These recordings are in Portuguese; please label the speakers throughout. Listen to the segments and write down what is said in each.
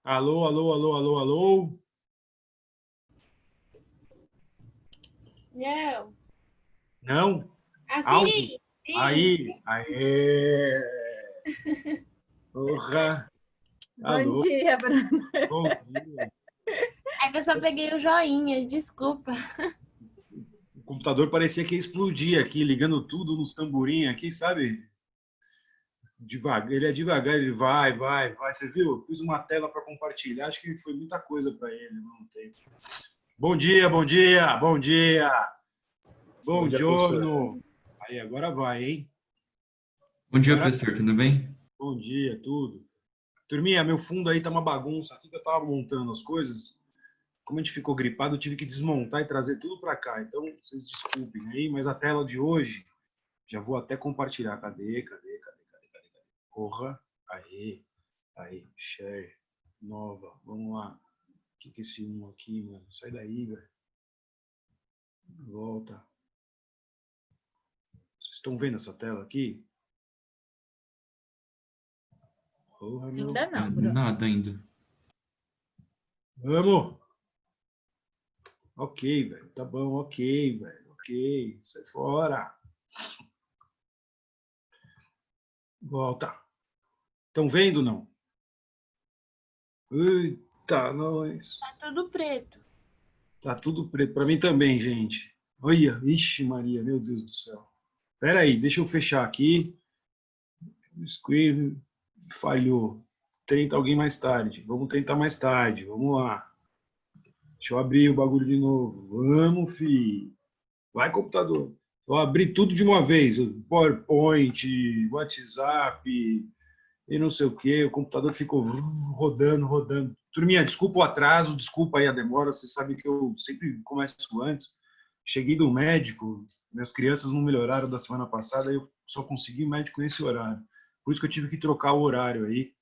Speaker 1: Alô, alô, alô, alô, alô?
Speaker 2: Não.
Speaker 1: Não? Áudio?
Speaker 2: Assim? Sim.
Speaker 1: Aí, aê! Porra!
Speaker 3: Bom
Speaker 1: Alô,
Speaker 3: dia, Bruno.
Speaker 1: bom dia.
Speaker 2: É que eu só peguei o joinha, desculpa.
Speaker 1: O computador parecia que ia explodir aqui, ligando tudo nos tamborim aqui, sabe? Devagar, ele é devagar, ele vai. Você viu? Eu pus uma tela para compartilhar, acho que foi muita coisa para ele, não tem. Bom dia, bom dia, bom dia,
Speaker 4: Bom
Speaker 1: bom
Speaker 4: dia, professor.
Speaker 1: giorno. Aí, agora vai, hein?
Speaker 4: Bom dia,
Speaker 1: Agora,
Speaker 4: professor. Tudo bem?
Speaker 1: bom dia, tudo. Turminha, meu fundo aí tá uma bagunça. Aqui que eu tava montando as coisas, como a gente ficou gripado, eu tive que desmontar e trazer tudo para cá. Então, vocês desculpem aí, mas a tela de hoje, já vou até compartilhar. Cadê? Porra. Aí, share, nova. Vamos lá. O que é esse um aqui, mano? Sai daí, velho. Volta. Vocês estão vendo essa tela aqui? Porra, meu.
Speaker 3: Ainda não, Bruno.
Speaker 4: Nada ainda.
Speaker 1: Vamos! Ok, velho. Tá bom, ok, velho. Ok. Sai fora. Volta. Estão vendo, não? Eita, nós.
Speaker 2: Tá tudo preto.
Speaker 1: Tá tudo preto. Para mim também, gente. Olha, ixi Maria, meu Deus do céu. Espera aí, deixa eu fechar aqui. Screen falhou. Tenta alguém mais tarde. Vamos tentar mais tarde. Vamos lá. Deixa eu abrir o bagulho de novo. Vamos, fi. Vai, computador. Vou abrir tudo de uma vez. PowerPoint, WhatsApp e não sei o quê. O computador ficou rodando. Turminha, desculpa o atraso, desculpa aí a demora. Vocês sabem que eu sempre começo antes. Cheguei do médico, minhas crianças não melhoraram da semana passada, eu só consegui médico nesse horário. Por isso que eu tive que trocar o horário aí.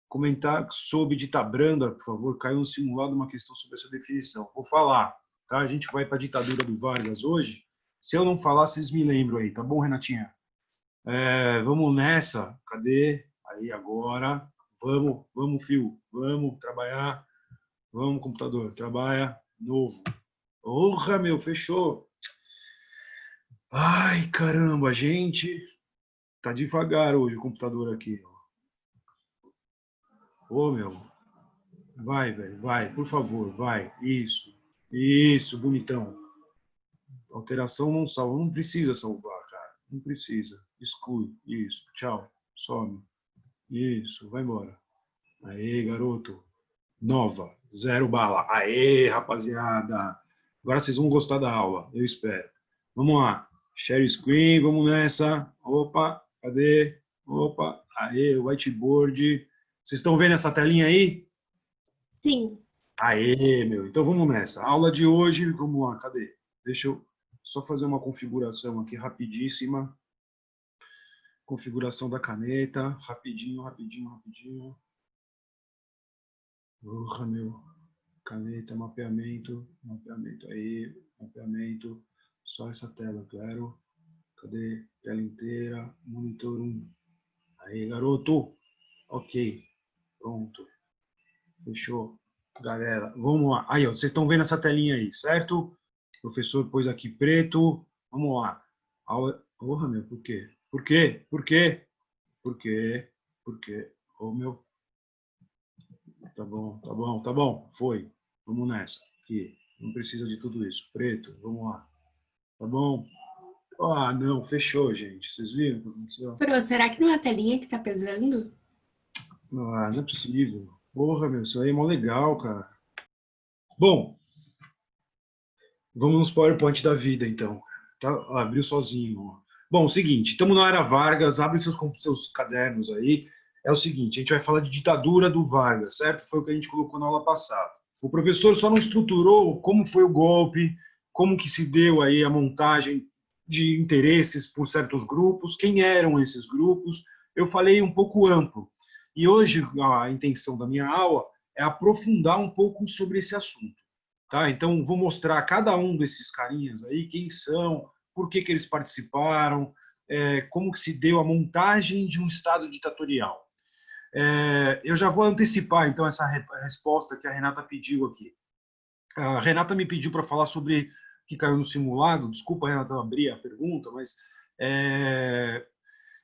Speaker 1: Comentar sobre ditabranda, por favor. Caiu no simulado uma questão sobre essa definição. Vou falar, tá? A gente vai para a ditadura do Vargas hoje. Se eu não falar, vocês me lembram aí, tá bom, Renatinha? Vamos nessa. Cadê? Aí, agora. Vamos, fio. Vamos trabalhar. Vamos, computador. Trabalha. Novo. Porra, meu, fechou. Ai, caramba, gente. Tá devagar hoje o computador aqui. Ô, meu. Vai, velho, vai, por favor, vai. Isso, bonitão. Alteração não salva, não precisa salvar, cara. Não precisa. Exclui, isso, tchau, some. Isso, vai embora. Aê, garoto. Nova, 0 bala. Aê, rapaziada. Agora vocês vão gostar da aula, eu espero. Vamos lá. Share screen, vamos nessa. Opa, cadê? Opa, aê, whiteboard. Vocês estão vendo essa telinha aí?
Speaker 2: Sim.
Speaker 1: Aê, meu. Então vamos nessa. Aula de hoje, vamos lá, cadê? Deixa eu só fazer uma configuração aqui rapidíssima. Configuração da caneta, rapidinho. Porra, meu. Caneta, mapeamento aí, mapeamento. Só essa tela, claro. Cadê? Tela inteira, monitor 1. Aí, garoto. Ok. Pronto. Fechou. Galera, vamos lá. Aí, ó, vocês estão vendo essa telinha aí, certo? O professor pôs aqui preto. Vamos lá. Porra, meu, por quê? Por quê? Ô, meu. Tá bom. Foi. Vamos nessa. Aqui. Não precisa de tudo isso. Preto, vamos lá. Tá bom? Ah, não, fechou, gente. Vocês viram o que aconteceu?
Speaker 5: Pro, será que não é a telinha que tá pesando?
Speaker 1: Ah, não é possível. Porra, meu, isso aí é mó legal, cara. Bom, vamos nos PowerPoint da vida, então. Tá? Abriu sozinho. Ó. Bom, o seguinte, estamos na era Vargas, abre seus cadernos aí. É o seguinte, a gente vai falar de ditadura do Vargas, certo? Foi o que a gente colocou na aula passada. O professor só não estruturou como foi o golpe, como que se deu aí a montagem de interesses por certos grupos, quem eram esses grupos. Eu falei um pouco amplo. E hoje a intenção da minha aula é aprofundar um pouco sobre esse assunto. Tá? Então, vou mostrar cada um desses carinhas aí, quem são, por que eles participaram, como que se deu a montagem de um Estado ditatorial. Eu já vou antecipar, então, essa resposta que a Renata pediu aqui. A Renata me pediu para falar sobre o que caiu no simulado. Desculpa, Renata, eu abri a pergunta, mas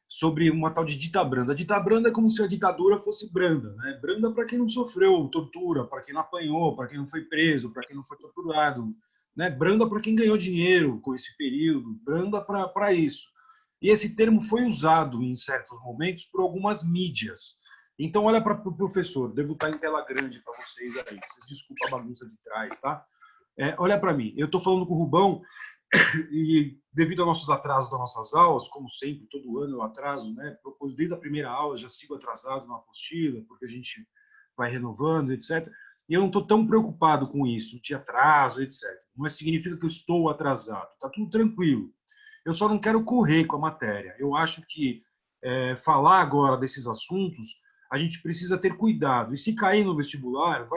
Speaker 1: sobre uma tal de dita branda. A dita branda é como se a ditadura fosse branda, né? Branda para quem não sofreu tortura, para quem não apanhou, para quem não foi preso, para quem não foi torturado, né? Branda para quem ganhou dinheiro com esse período, branda para isso. E esse termo foi usado em certos momentos por algumas mídias. Então, olha para o professor, devo estar em tela grande para vocês aí. Vocês desculpem a bagunça de trás, tá? Olha para mim, eu estou falando com o Rubão e devido aos nossos atrasos das nossas aulas, como sempre, todo ano eu atraso, né? Desde a primeira aula já sigo atrasado na apostila, porque a gente vai renovando, etc. E eu não estou tão preocupado com isso, de atraso, etc. Não significa que eu estou atrasado, está tudo tranquilo. Eu só não quero correr com a matéria. Eu acho que falar agora desses assuntos, a gente precisa ter cuidado. E se cair no vestibular,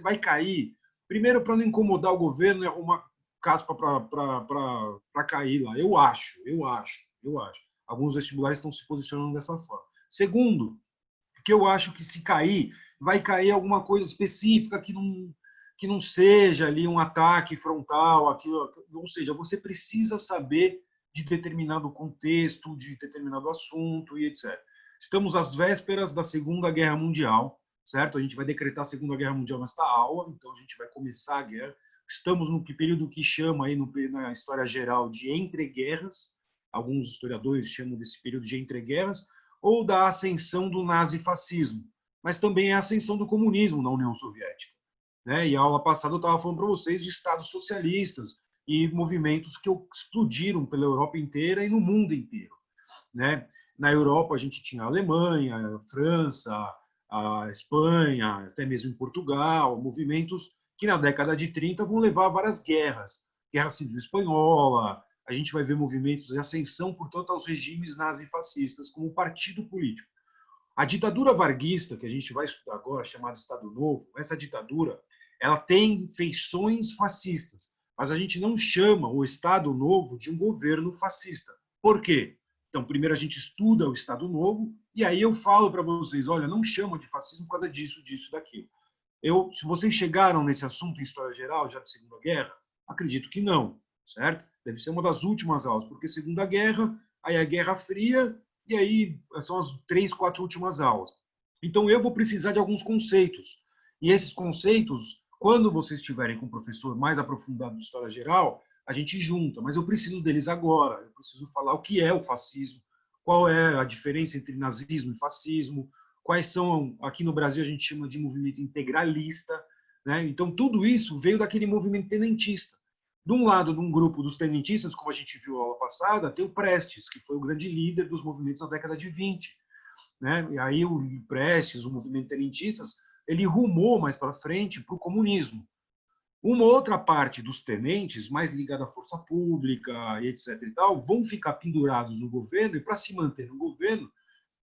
Speaker 1: vai cair, primeiro para não incomodar o governo e arrumar caspa para cair lá. Eu acho. Alguns vestibulares estão se posicionando dessa forma. Segundo, que eu acho que se cair, vai cair alguma coisa específica que não seja ali um ataque frontal, aquilo, ou seja, você precisa saber de determinado contexto, de determinado assunto e etc. Estamos às vésperas da Segunda Guerra Mundial, certo? A gente vai decretar a Segunda Guerra Mundial nesta aula, então a gente vai começar a guerra. Estamos no período que chama aí na história geral de entreguerras, alguns historiadores chamam desse período de entreguerras, ou da ascensão do nazifascismo, mas também a ascensão do comunismo na União Soviética. Né? E a aula passada eu estava falando para vocês de estados socialistas e movimentos que explodiram pela Europa inteira e no mundo inteiro. Né? Na Europa a gente tinha a Alemanha, a França, a Espanha, até mesmo em Portugal, movimentos que na década de 30 vão levar a várias guerras. Guerra Civil Espanhola, a gente vai ver movimentos de ascensão, portanto, aos regimes nazifascistas como partido político. A ditadura varguista, que a gente vai estudar agora, chamada Estado Novo, essa ditadura, ela tem feições fascistas, mas a gente não chama o Estado Novo de um governo fascista. Por quê? Então, primeiro a gente estuda o Estado Novo, e aí eu falo para vocês, olha, não chama de fascismo por causa disso, disso, daquilo. Se vocês chegaram nesse assunto em História Geral, já da Segunda Guerra, acredito que não, certo? Deve ser uma das últimas aulas, porque Segunda Guerra, aí a Guerra Fria, e aí são as 3, 4 últimas aulas. Então eu vou precisar de alguns conceitos. E esses conceitos, quando vocês estiverem com um professor mais aprofundado de História Geral, a gente junta, mas eu preciso deles agora. Eu preciso falar o que é o fascismo, qual é a diferença entre nazismo e fascismo, quais são, aqui no Brasil a gente chama de movimento integralista, né? Então tudo isso veio daquele movimento tenentista. De um lado, de um grupo dos tenentistas, como a gente viu na aula passada, tem o Prestes, que foi o grande líder dos movimentos na década de 20. Né? E aí o Prestes, o movimento tenentistas, ele rumou mais para frente para o comunismo. Uma outra parte dos tenentes, mais ligada à força pública e etc. e tal, vão ficar pendurados no governo, e para se manter no governo,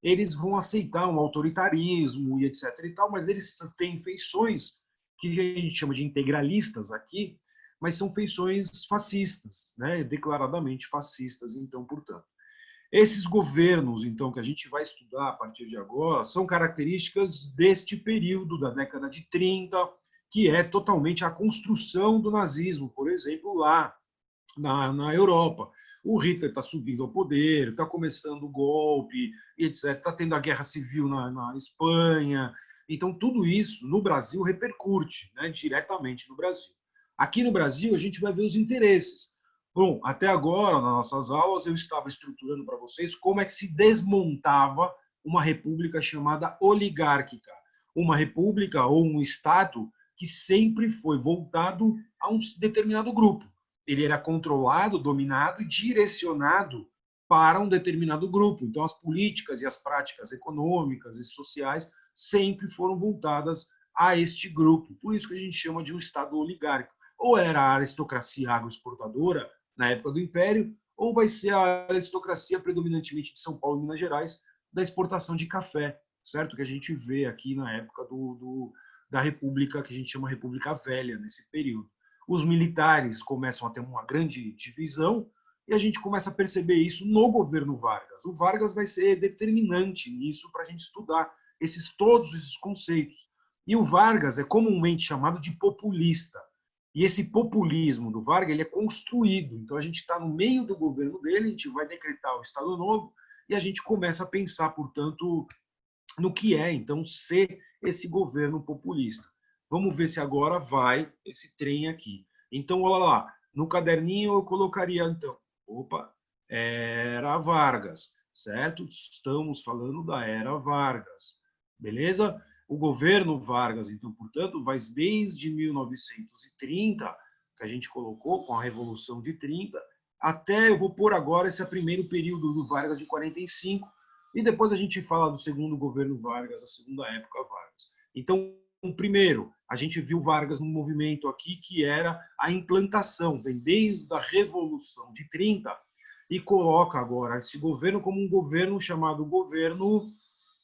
Speaker 1: eles vão aceitar um autoritarismo e etc. e tal, mas eles têm feições que a gente chama de integralistas aqui, mas são feições fascistas, né? Declaradamente fascistas, então, portanto. Esses governos, então, que a gente vai estudar a partir de agora, são características deste período, da década de 30, que é totalmente a construção do nazismo, por exemplo, lá na Europa. O Hitler está subindo ao poder, está começando o golpe, etc. Está tendo a guerra civil na Espanha. Então, tudo isso no Brasil repercute, né, diretamente no Brasil. Aqui no Brasil, a gente vai ver os interesses. Bom, até agora, nas nossas aulas, eu estava estruturando para vocês como é que se desmontava uma república chamada oligárquica. Uma república ou um Estado que sempre foi voltado a um determinado grupo. Ele era controlado, dominado e direcionado para um determinado grupo. Então, as políticas e as práticas econômicas e sociais sempre foram voltadas a este grupo. Por isso que a gente chama de um Estado oligárquico. Ou era a aristocracia agroexportadora, na época do Império, ou vai ser a aristocracia predominantemente de São Paulo e Minas Gerais, da exportação de café, certo? Que a gente vê aqui na época da República, que a gente chama República Velha, nesse período. Os militares começam a ter uma grande divisão e a gente começa a perceber isso no governo Vargas. O Vargas vai ser determinante nisso para a gente estudar todos esses conceitos. E o Vargas é comumente chamado de populista. E esse populismo do Vargas ele é construído. Então, a gente está no meio do governo dele, a gente vai decretar o Estado Novo e a gente começa a pensar, portanto, no que é, então, ser esse governo populista. Vamos ver se agora vai esse trem aqui. Então, olha lá, no caderninho eu colocaria, então, era Vargas, certo? Estamos falando da era Vargas, beleza? O governo Vargas, então, portanto, vai desde 1930, que a gente colocou com a Revolução de 30, até, eu vou pôr agora esse primeiro período do Vargas de 45, e depois a gente fala do segundo governo Vargas, a segunda época Vargas. Então, primeiro, a gente viu Vargas num movimento aqui que era a implantação, vem desde a Revolução de 30, e coloca agora esse governo como um governo chamado governo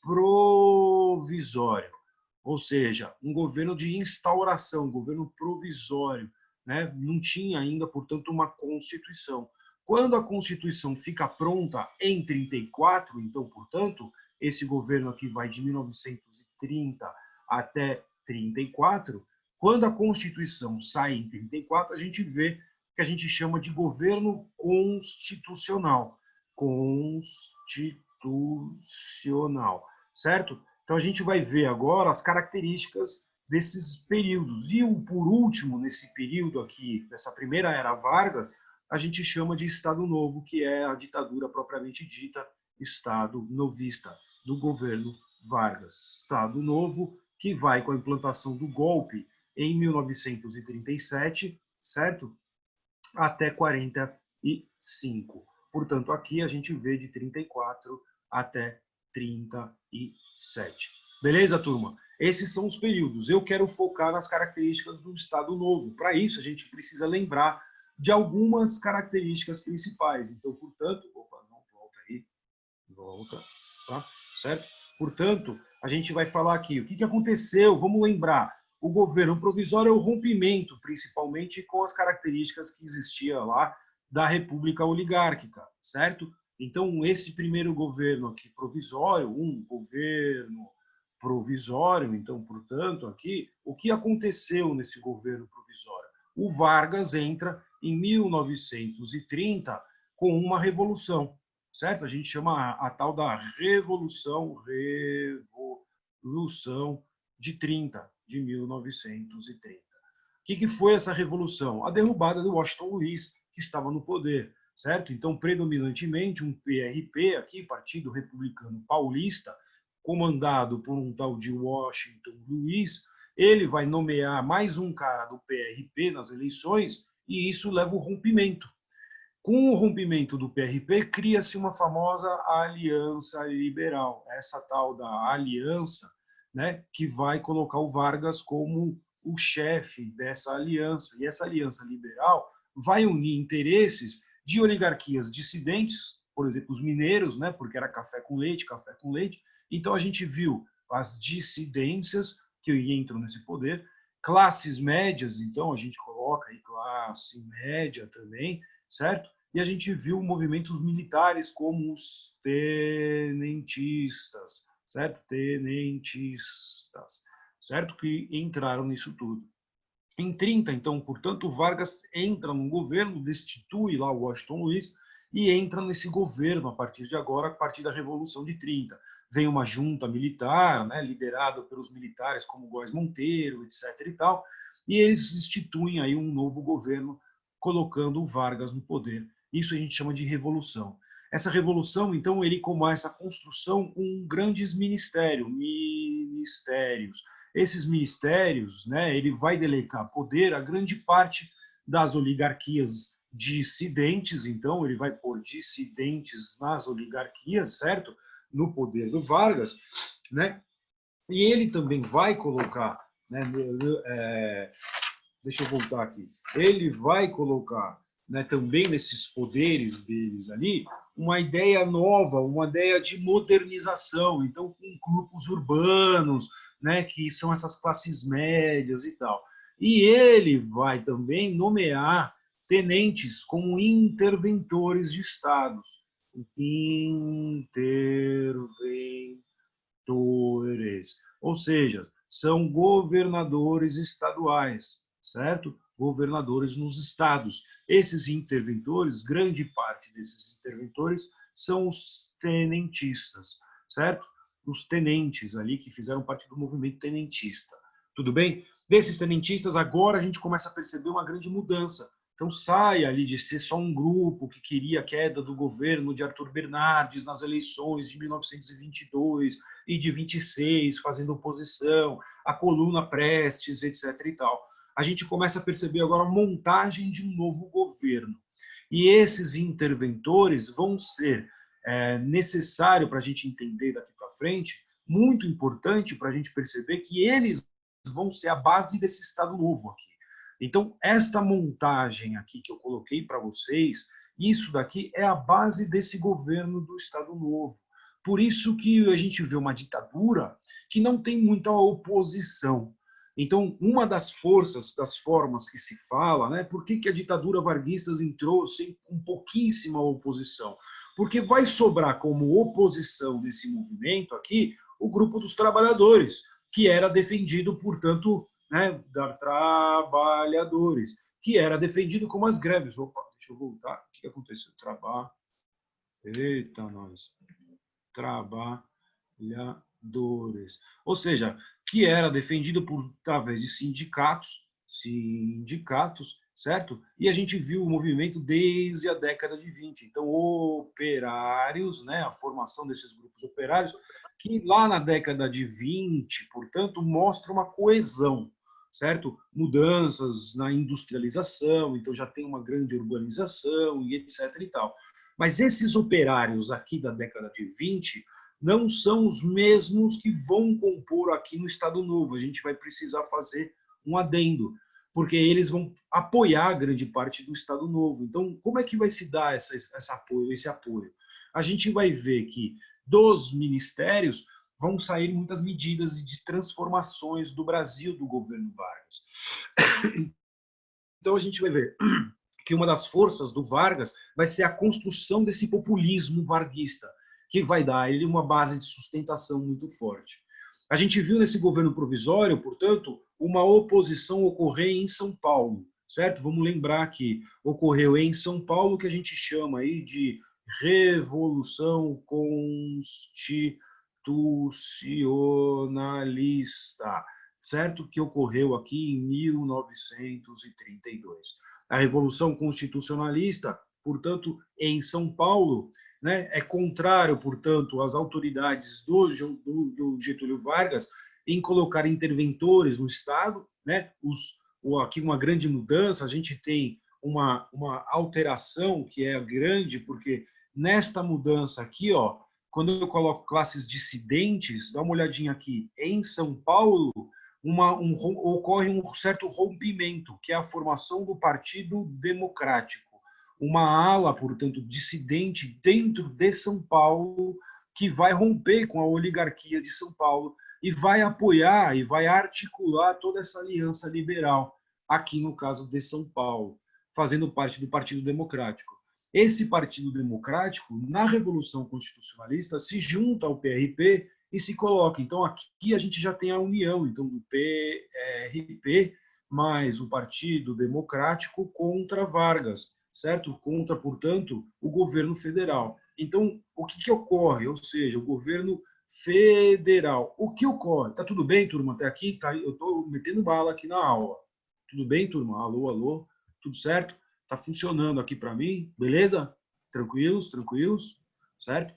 Speaker 1: provisório, ou seja, um governo de instauração, um governo provisório, né? Não tinha ainda, portanto, uma Constituição. Quando a Constituição fica pronta em 34, então, portanto, esse governo aqui vai de 1930 até 34, quando a Constituição sai em 34, a gente vê que a gente chama de governo constitucional. Constitucional, certo? Então, a gente vai ver agora as características desses períodos. E, por último, nesse período aqui, dessa primeira era Vargas, a gente chama de Estado Novo, que é a ditadura propriamente dita, Estado novista, do governo Vargas. Estado Novo, que vai com a implantação do golpe em 1937, certo? Até 45. Portanto, aqui a gente vê de 34 até 37. Beleza, turma? Esses são os períodos. Eu quero focar nas características do Estado Novo. Para isso, a gente precisa lembrar de algumas características principais. Então, portanto, não, volta aí, volta, tá? Certo? Portanto, a gente vai falar aqui o que aconteceu, vamos lembrar. O governo provisório é o rompimento, principalmente com as características que existia lá da República Oligárquica, certo? Então, esse primeiro governo aqui provisório, um governo provisório, então, portanto, aqui, o que aconteceu nesse governo provisório? O Vargas entra em 1930 com uma revolução, certo? A gente chama a tal da Revolução de 30, de 1930. O que foi essa revolução? A derrubada do Washington Luiz, que estava no poder, certo? Então, predominantemente, um PRP, aqui, Partido Republicano Paulista, comandado por um tal de Washington Luiz, ele vai nomear mais um cara do PRP nas eleições e isso leva ao rompimento. Com o rompimento do PRP, cria-se uma famosa aliança liberal, essa tal da aliança, né, que vai colocar o Vargas como o chefe dessa aliança. E essa aliança liberal vai unir interesses de oligarquias dissidentes, por exemplo, os mineiros, né, porque era café com leite. Então, a gente viu as dissidências que entram nesse poder, classes médias, então a gente coloca aí classe média também, certo? E a gente viu movimentos militares como os tenentistas, certo? Tenentistas, certo? Que entraram nisso tudo. Em 30, então, portanto, o Vargas entra no governo, destitui lá o Washington Luiz e entra nesse governo a partir de agora, a partir da Revolução de 30. Vem uma junta militar, né, liderada pelos militares como Góes Monteiro, etc. e tal, e eles instituem aí um novo governo, colocando o Vargas no poder. Isso a gente chama de revolução. Essa revolução, então, ele começa a construção com grandes ministérios. Esses ministérios, né, ele vai delegar poder a grande parte das oligarquias dissidentes, então ele vai pôr dissidentes nas oligarquias, certo? No poder do Vargas, né? E ele também vai colocar, né, deixa eu voltar aqui, ele vai colocar, né, também nesses poderes deles ali, uma ideia nova, uma ideia de modernização, então com grupos urbanos, né, que são essas classes médias e tal. E ele vai também nomear tenentes como interventores de estados. Interventores. ou seja, são governadores estaduais, certo? Governadores nos estados. Esses interventores, grande parte desses interventores, são os tenentistas, certo? Os tenentes ali que fizeram parte do movimento tenentista. Tudo bem? Desses tenentistas, agora a gente começa a perceber uma grande mudança. Então, sai ali de ser só um grupo que queria a queda do governo de Arthur Bernardes nas eleições de 1922 e de 26, fazendo oposição, a coluna Prestes, etc. e tal. A gente começa a perceber agora a montagem de um novo governo. E esses interventores vão ser necessário para a gente entender daqui para frente, muito importante para a gente perceber que eles vão ser a base desse Estado Novo aqui. Então, esta montagem aqui que eu coloquei para vocês, isso daqui é a base desse governo do Estado Novo. Por isso que a gente vê uma ditadura que não tem muita oposição. Então, uma das forças, das formas que se fala, né, por que a ditadura varguista entrou com pouquíssima oposição? Porque vai sobrar como oposição desse movimento aqui o grupo dos trabalhadores, que era defendido, portanto, né, da trabalhadores, que era defendido como as greves. Opa, deixa eu voltar. O que aconteceu? Eita, nós. Trabalhadores. Ou seja, que era defendido por através de sindicatos, certo? E a gente viu o movimento desde a década de 20. Então, operários, né, a formação desses grupos operários, que lá na década de 20, portanto, mostra uma coesão, certo? Mudanças na industrialização, então já tem uma grande urbanização e etc. e tal. Mas esses operários aqui da década de 20 não são os mesmos que vão compor aqui no Estado Novo. A gente vai precisar fazer um adendo, porque eles vão apoiar grande parte do Estado Novo. Então, como é que vai se dar esse apoio? A gente vai ver que dos ministérios vão sair muitas medidas de transformações do Brasil do governo Vargas. Então, a gente vai ver que uma das forças do Vargas vai ser a construção desse populismo varguista, que vai dar a ele uma base de sustentação muito forte. A gente viu nesse governo provisório, portanto, uma oposição ocorrer em São Paulo, certo? Vamos lembrar que ocorreu em São Paulo o que a gente chama aí de Revolução Constitucionalista, certo? Que ocorreu aqui em 1932. A Revolução Constitucionalista, portanto, em São Paulo, né, é contrário, portanto, às autoridades do Getúlio Vargas em colocar interventores no Estado, né? Aqui uma grande mudança, a gente tem uma alteração que é grande, porque nesta mudança aqui, ó, quando eu coloco classes dissidentes, dá uma olhadinha aqui, em São Paulo, ocorre um certo rompimento, que é a formação do Partido Democrático. Uma ala, portanto, dissidente dentro de São Paulo, que vai romper com a oligarquia de São Paulo e vai apoiar e vai articular toda essa aliança liberal, aqui no caso de São Paulo, fazendo parte do Partido Democrático. Esse Partido Democrático, na Revolução Constitucionalista, se junta ao PRP e se coloca. Então, aqui a gente já tem a união então, do PRP mais o Partido Democrático contra Vargas, certo? Contra, portanto, o governo federal. Então, o que ocorre? Ou seja, o governo federal. O que ocorre? Tá tudo bem, turma? Até aqui, tá? Eu estou metendo bala aqui na aula. Tudo bem, turma? Alô, alô? Tudo certo? Tá funcionando aqui para mim? Beleza? Tranquilos? Certo?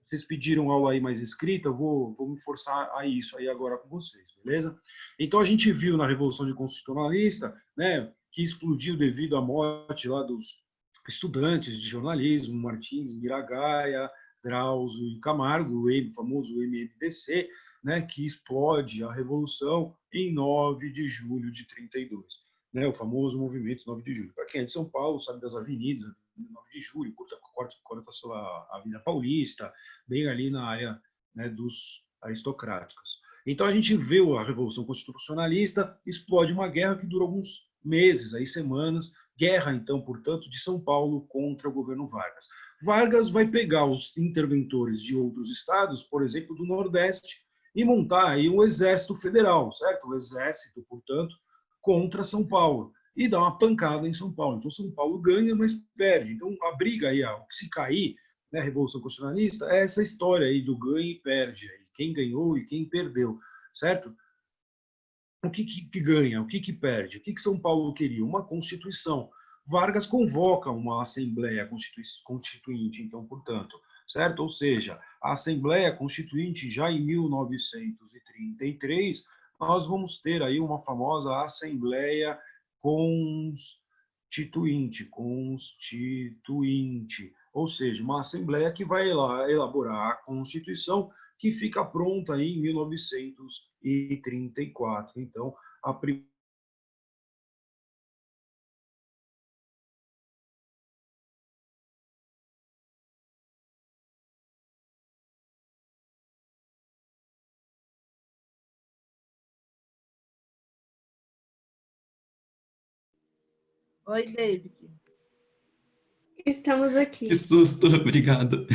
Speaker 1: Vocês pediram aula aí mais escrita, eu vou me forçar a isso aí agora com vocês, beleza? Então, a gente viu na Revolução Constitucionalista, né, que explodiu devido à morte lá dos estudantes de jornalismo, Martins, Miragaia, Drauzio e Camargo, o famoso MMDC, né, que explode a Revolução em 9 de julho de 32. Né, o famoso movimento 9 de julho. Para quem é de São Paulo, sabe das avenidas, 9 de julho, corta a Avenida Paulista, bem ali na área, né, dos aristocráticos. Então, a gente vê a Revolução Constitucionalista, explode uma guerra que dura alguns meses, aí semanas, guerra, então, portanto, de São Paulo contra o governo Vargas. Vargas vai pegar os interventores de outros estados, por exemplo, do Nordeste, e montar aí um exército federal, certo? O exército, portanto, contra São Paulo e dar uma pancada em São Paulo. Então, São Paulo ganha, mas perde. Então, a briga aí, se cair, né, a Revolução Constitucionalista, é essa história aí do ganha e perde. Aí, quem ganhou e quem perdeu, certo? O que ganha? O que perde? O que São Paulo queria? Uma Constituição. Vargas convoca uma Assembleia Constituinte, então, portanto, certo? Ou seja, a Assembleia Constituinte, já em 1933, nós vamos ter aí uma famosa Assembleia Constituinte, ou seja, uma Assembleia que vai elaborar a Constituição que fica pronta em 1934. Então, a primeira.
Speaker 3: Oi, David.
Speaker 5: Estamos aqui.
Speaker 4: Que susto, obrigado.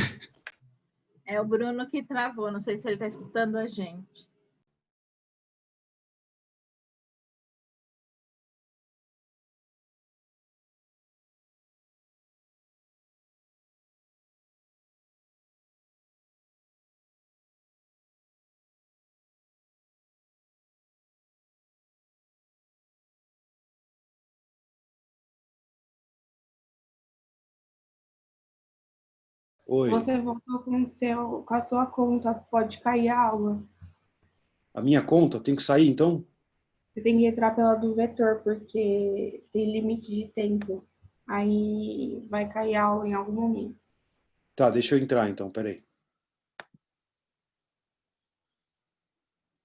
Speaker 3: É o Bruno que travou, não sei se ele está escutando a gente.
Speaker 1: Oi.
Speaker 6: Você voltou com a sua conta, pode cair a aula.
Speaker 1: A minha conta tem que sair, então?
Speaker 6: Você tem que entrar pela do vetor, porque tem limite de tempo. Aí vai cair a aula em algum momento.
Speaker 1: Tá, deixa eu entrar, então, peraí.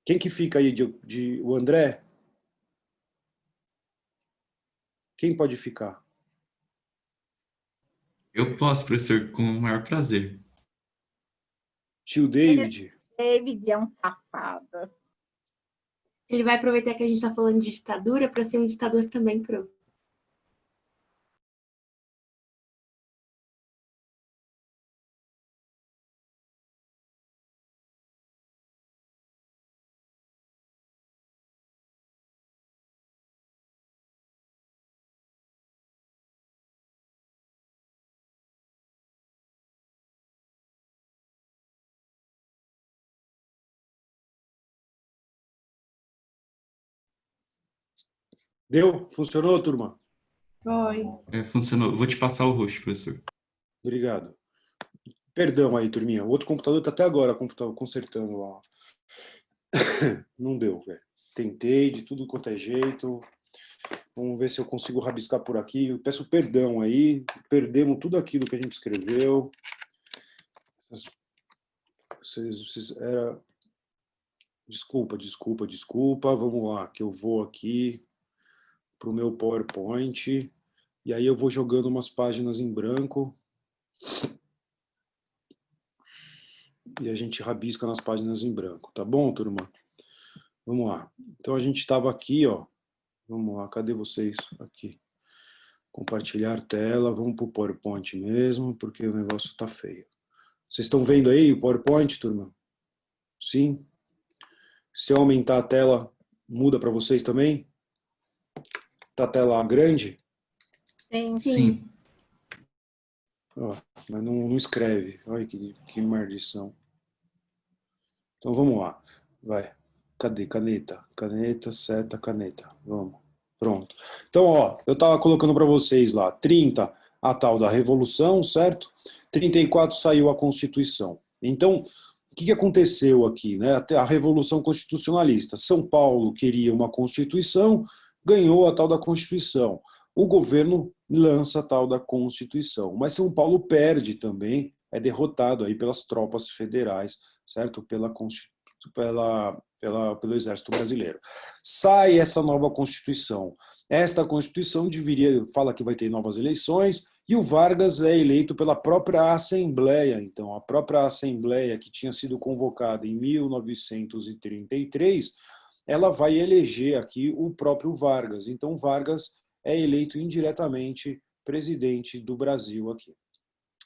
Speaker 1: Quem que fica aí o André? Quem pode ficar?
Speaker 4: Eu posso, professor, com o maior prazer.
Speaker 1: Tio David?
Speaker 3: David é um safado.
Speaker 5: Ele vai aproveitar que a gente está falando de ditadura para ser um ditador também, pro.
Speaker 1: Deu? Funcionou, turma?
Speaker 6: Oi.
Speaker 4: Funcionou. Vou te passar o host, professor.
Speaker 1: Obrigado. Perdão aí, turminha. O outro computador tá até agora consertando lá. Não deu, velho. Tentei de tudo quanto é jeito. Vamos ver se eu consigo rabiscar por aqui. Eu peço perdão aí. Perdemos tudo aquilo que a gente escreveu. Era... Desculpa. Vamos lá, que eu vou aqui para o meu PowerPoint. E aí eu vou jogando umas páginas em branco. E a gente rabisca nas páginas em branco. Tá bom, turma? Vamos lá. Então a gente estava aqui, ó. Vamos lá, cadê vocês? Aqui. Compartilhar tela. Vamos para o PowerPoint mesmo, porque o negócio tá feio. Vocês estão vendo aí o PowerPoint, turma? Sim? Se eu aumentar a tela, muda para vocês também? Tá a tela grande?
Speaker 3: Sim.
Speaker 4: Sim.
Speaker 1: Ó, mas não escreve. Olha que maldição. Então vamos lá. Vai. Cadê? Caneta. Caneta, seta, caneta. Vamos. Pronto. Então, ó, eu estava colocando para vocês lá, 30, a tal da Revolução, certo? 34 saiu a Constituição. Então, o que aconteceu aqui, né? A Revolução Constitucionalista. São Paulo queria uma Constituição, ganhou a tal da Constituição. O governo lança a tal da Constituição. Mas São Paulo perde também, é derrotado aí pelas tropas federais, certo? Pelo Exército Brasileiro. Sai essa nova Constituição. Esta Constituição fala que vai ter novas eleições e o Vargas é eleito pela própria Assembleia. Então, a própria Assembleia, que tinha sido convocada em 1933, ela vai eleger aqui o próprio Vargas. Então, Vargas é eleito indiretamente presidente do Brasil aqui.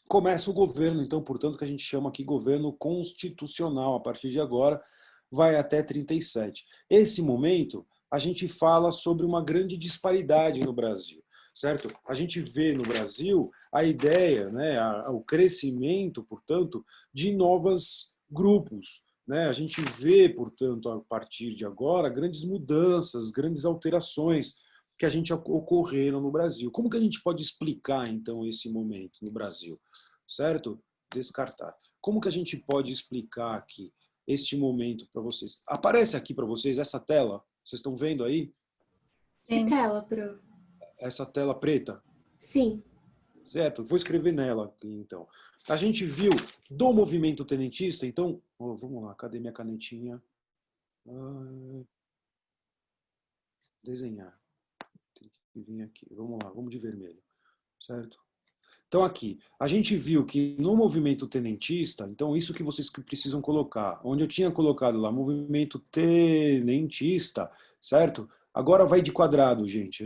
Speaker 1: Começa o governo, então, portanto, que a gente chama aqui governo constitucional. A partir de agora, vai até 37. Esse momento, a gente fala sobre uma grande disparidade no Brasil, certo? A gente vê no Brasil a ideia, né, o crescimento, portanto, de novos grupos, né? A gente vê, portanto, a partir de agora, grandes mudanças, grandes alterações que a gente ocorreram no Brasil. Como que a gente pode explicar, então, esse momento no Brasil? Certo? Descartar. Como que a gente pode explicar aqui este momento para vocês? Aparece aqui para vocês essa tela? Vocês estão vendo aí?
Speaker 5: Que
Speaker 3: Sim.
Speaker 5: tela, Pro?
Speaker 1: Essa tela preta?
Speaker 5: Sim.
Speaker 1: Certo? Vou escrever nela aqui, então. A gente viu do movimento tenentista, então, vamos lá, cadê minha canetinha? Desenhar. Tem que vir aqui. Vamos lá, vamos de vermelho. Certo? Então, aqui, a gente viu que no movimento tenentista, então isso que vocês precisam colocar, onde eu tinha colocado lá, movimento tenentista, certo? Agora vai de quadrado, gente.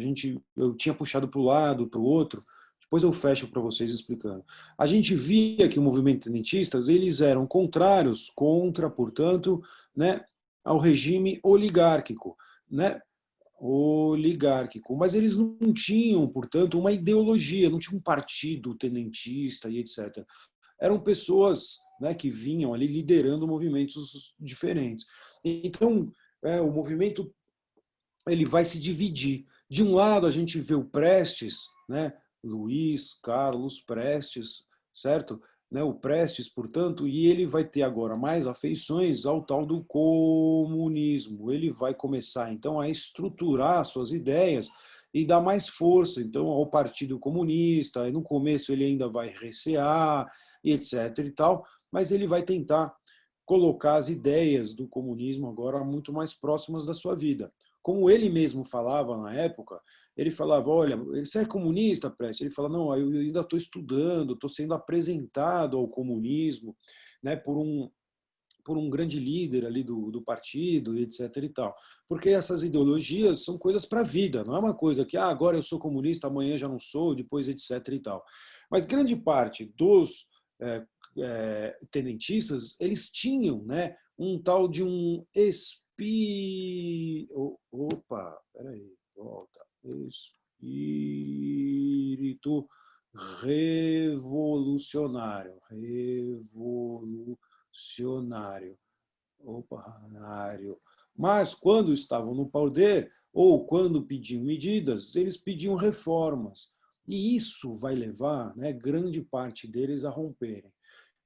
Speaker 1: Eu tinha puxado para o lado, para o outro, depois eu fecho para vocês explicando. A gente via que o movimento tenentistas, eles eram contrários, portanto, né, ao regime oligárquico, né? Oligárquico, mas eles não tinham, portanto, uma ideologia, não tinha um partido tenentista e etc. Eram pessoas, né, que vinham ali liderando movimentos diferentes. Então, o movimento ele vai se dividir. De um lado, a gente vê o Prestes, né, Luiz Carlos Prestes, certo? Né, o Prestes, portanto, e ele vai ter agora mais afeições ao tal do comunismo. Ele vai começar, então, a estruturar suas ideias e dar mais força, então, ao Partido Comunista. No começo ele ainda vai recear, e etc. e tal, mas ele vai tentar colocar as ideias do comunismo agora muito mais próximas da sua vida. Como ele mesmo falava na época, ele falava, olha, você é comunista, Prestes? Ele fala, não, eu ainda estou estudando, estou sendo apresentado ao comunismo, né, por um grande líder ali do partido, etc. e tal. Porque essas ideologias são coisas para a vida, não é uma coisa que agora eu sou comunista, amanhã já não sou, depois etc. e tal. Mas grande parte dos tenentistas, eles tinham, né, um tal de um opa, peraí, volta. Espírito revolucionário. Opa. Mas quando estavam no poder, ou quando pediam medidas, eles pediam reformas. E isso vai levar, né, grande parte deles a romperem.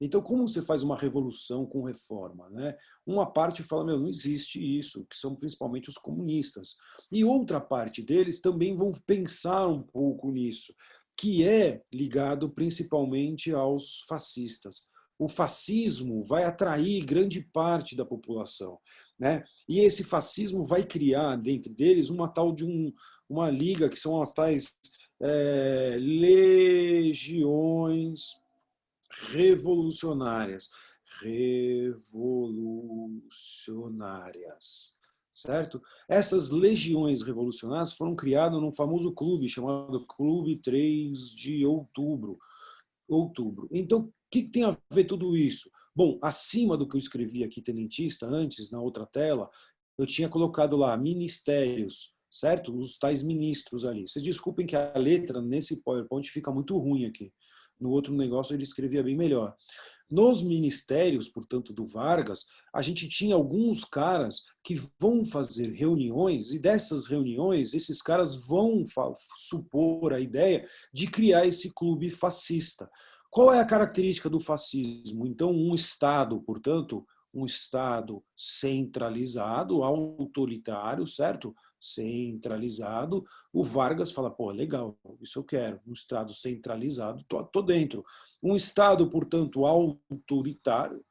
Speaker 1: Então, como você faz uma revolução com reforma? Né? Uma parte fala, meu, não existe isso, que são principalmente os comunistas. E outra parte deles também vão pensar um pouco nisso, que é ligado principalmente aos fascistas. O fascismo vai atrair grande parte da população, né? E esse fascismo vai criar dentro deles uma tal de uma liga, que são as tais legiões revolucionárias. Certo? Essas legiões revolucionárias foram criadas num famoso clube chamado Clube 3 de Outubro. Então, o que tem a ver tudo isso? Bom, acima do que eu escrevi aqui, tenentista, antes, na outra tela, eu tinha colocado lá ministérios, certo? Os tais ministros ali. Vocês desculpem que a letra nesse PowerPoint fica muito ruim aqui. No outro negócio ele escrevia bem melhor. Nos ministérios, portanto, do Vargas, a gente tinha alguns caras que vão fazer reuniões, e dessas reuniões, esses caras vão supor a ideia de criar esse clube fascista. Qual é a característica do fascismo? Então, um Estado, portanto, um Estado centralizado, autoritário, certo? Centralizado. O Vargas fala, pô, legal, isso eu quero. Um Estado centralizado, tô dentro. Um Estado, portanto, autoritário,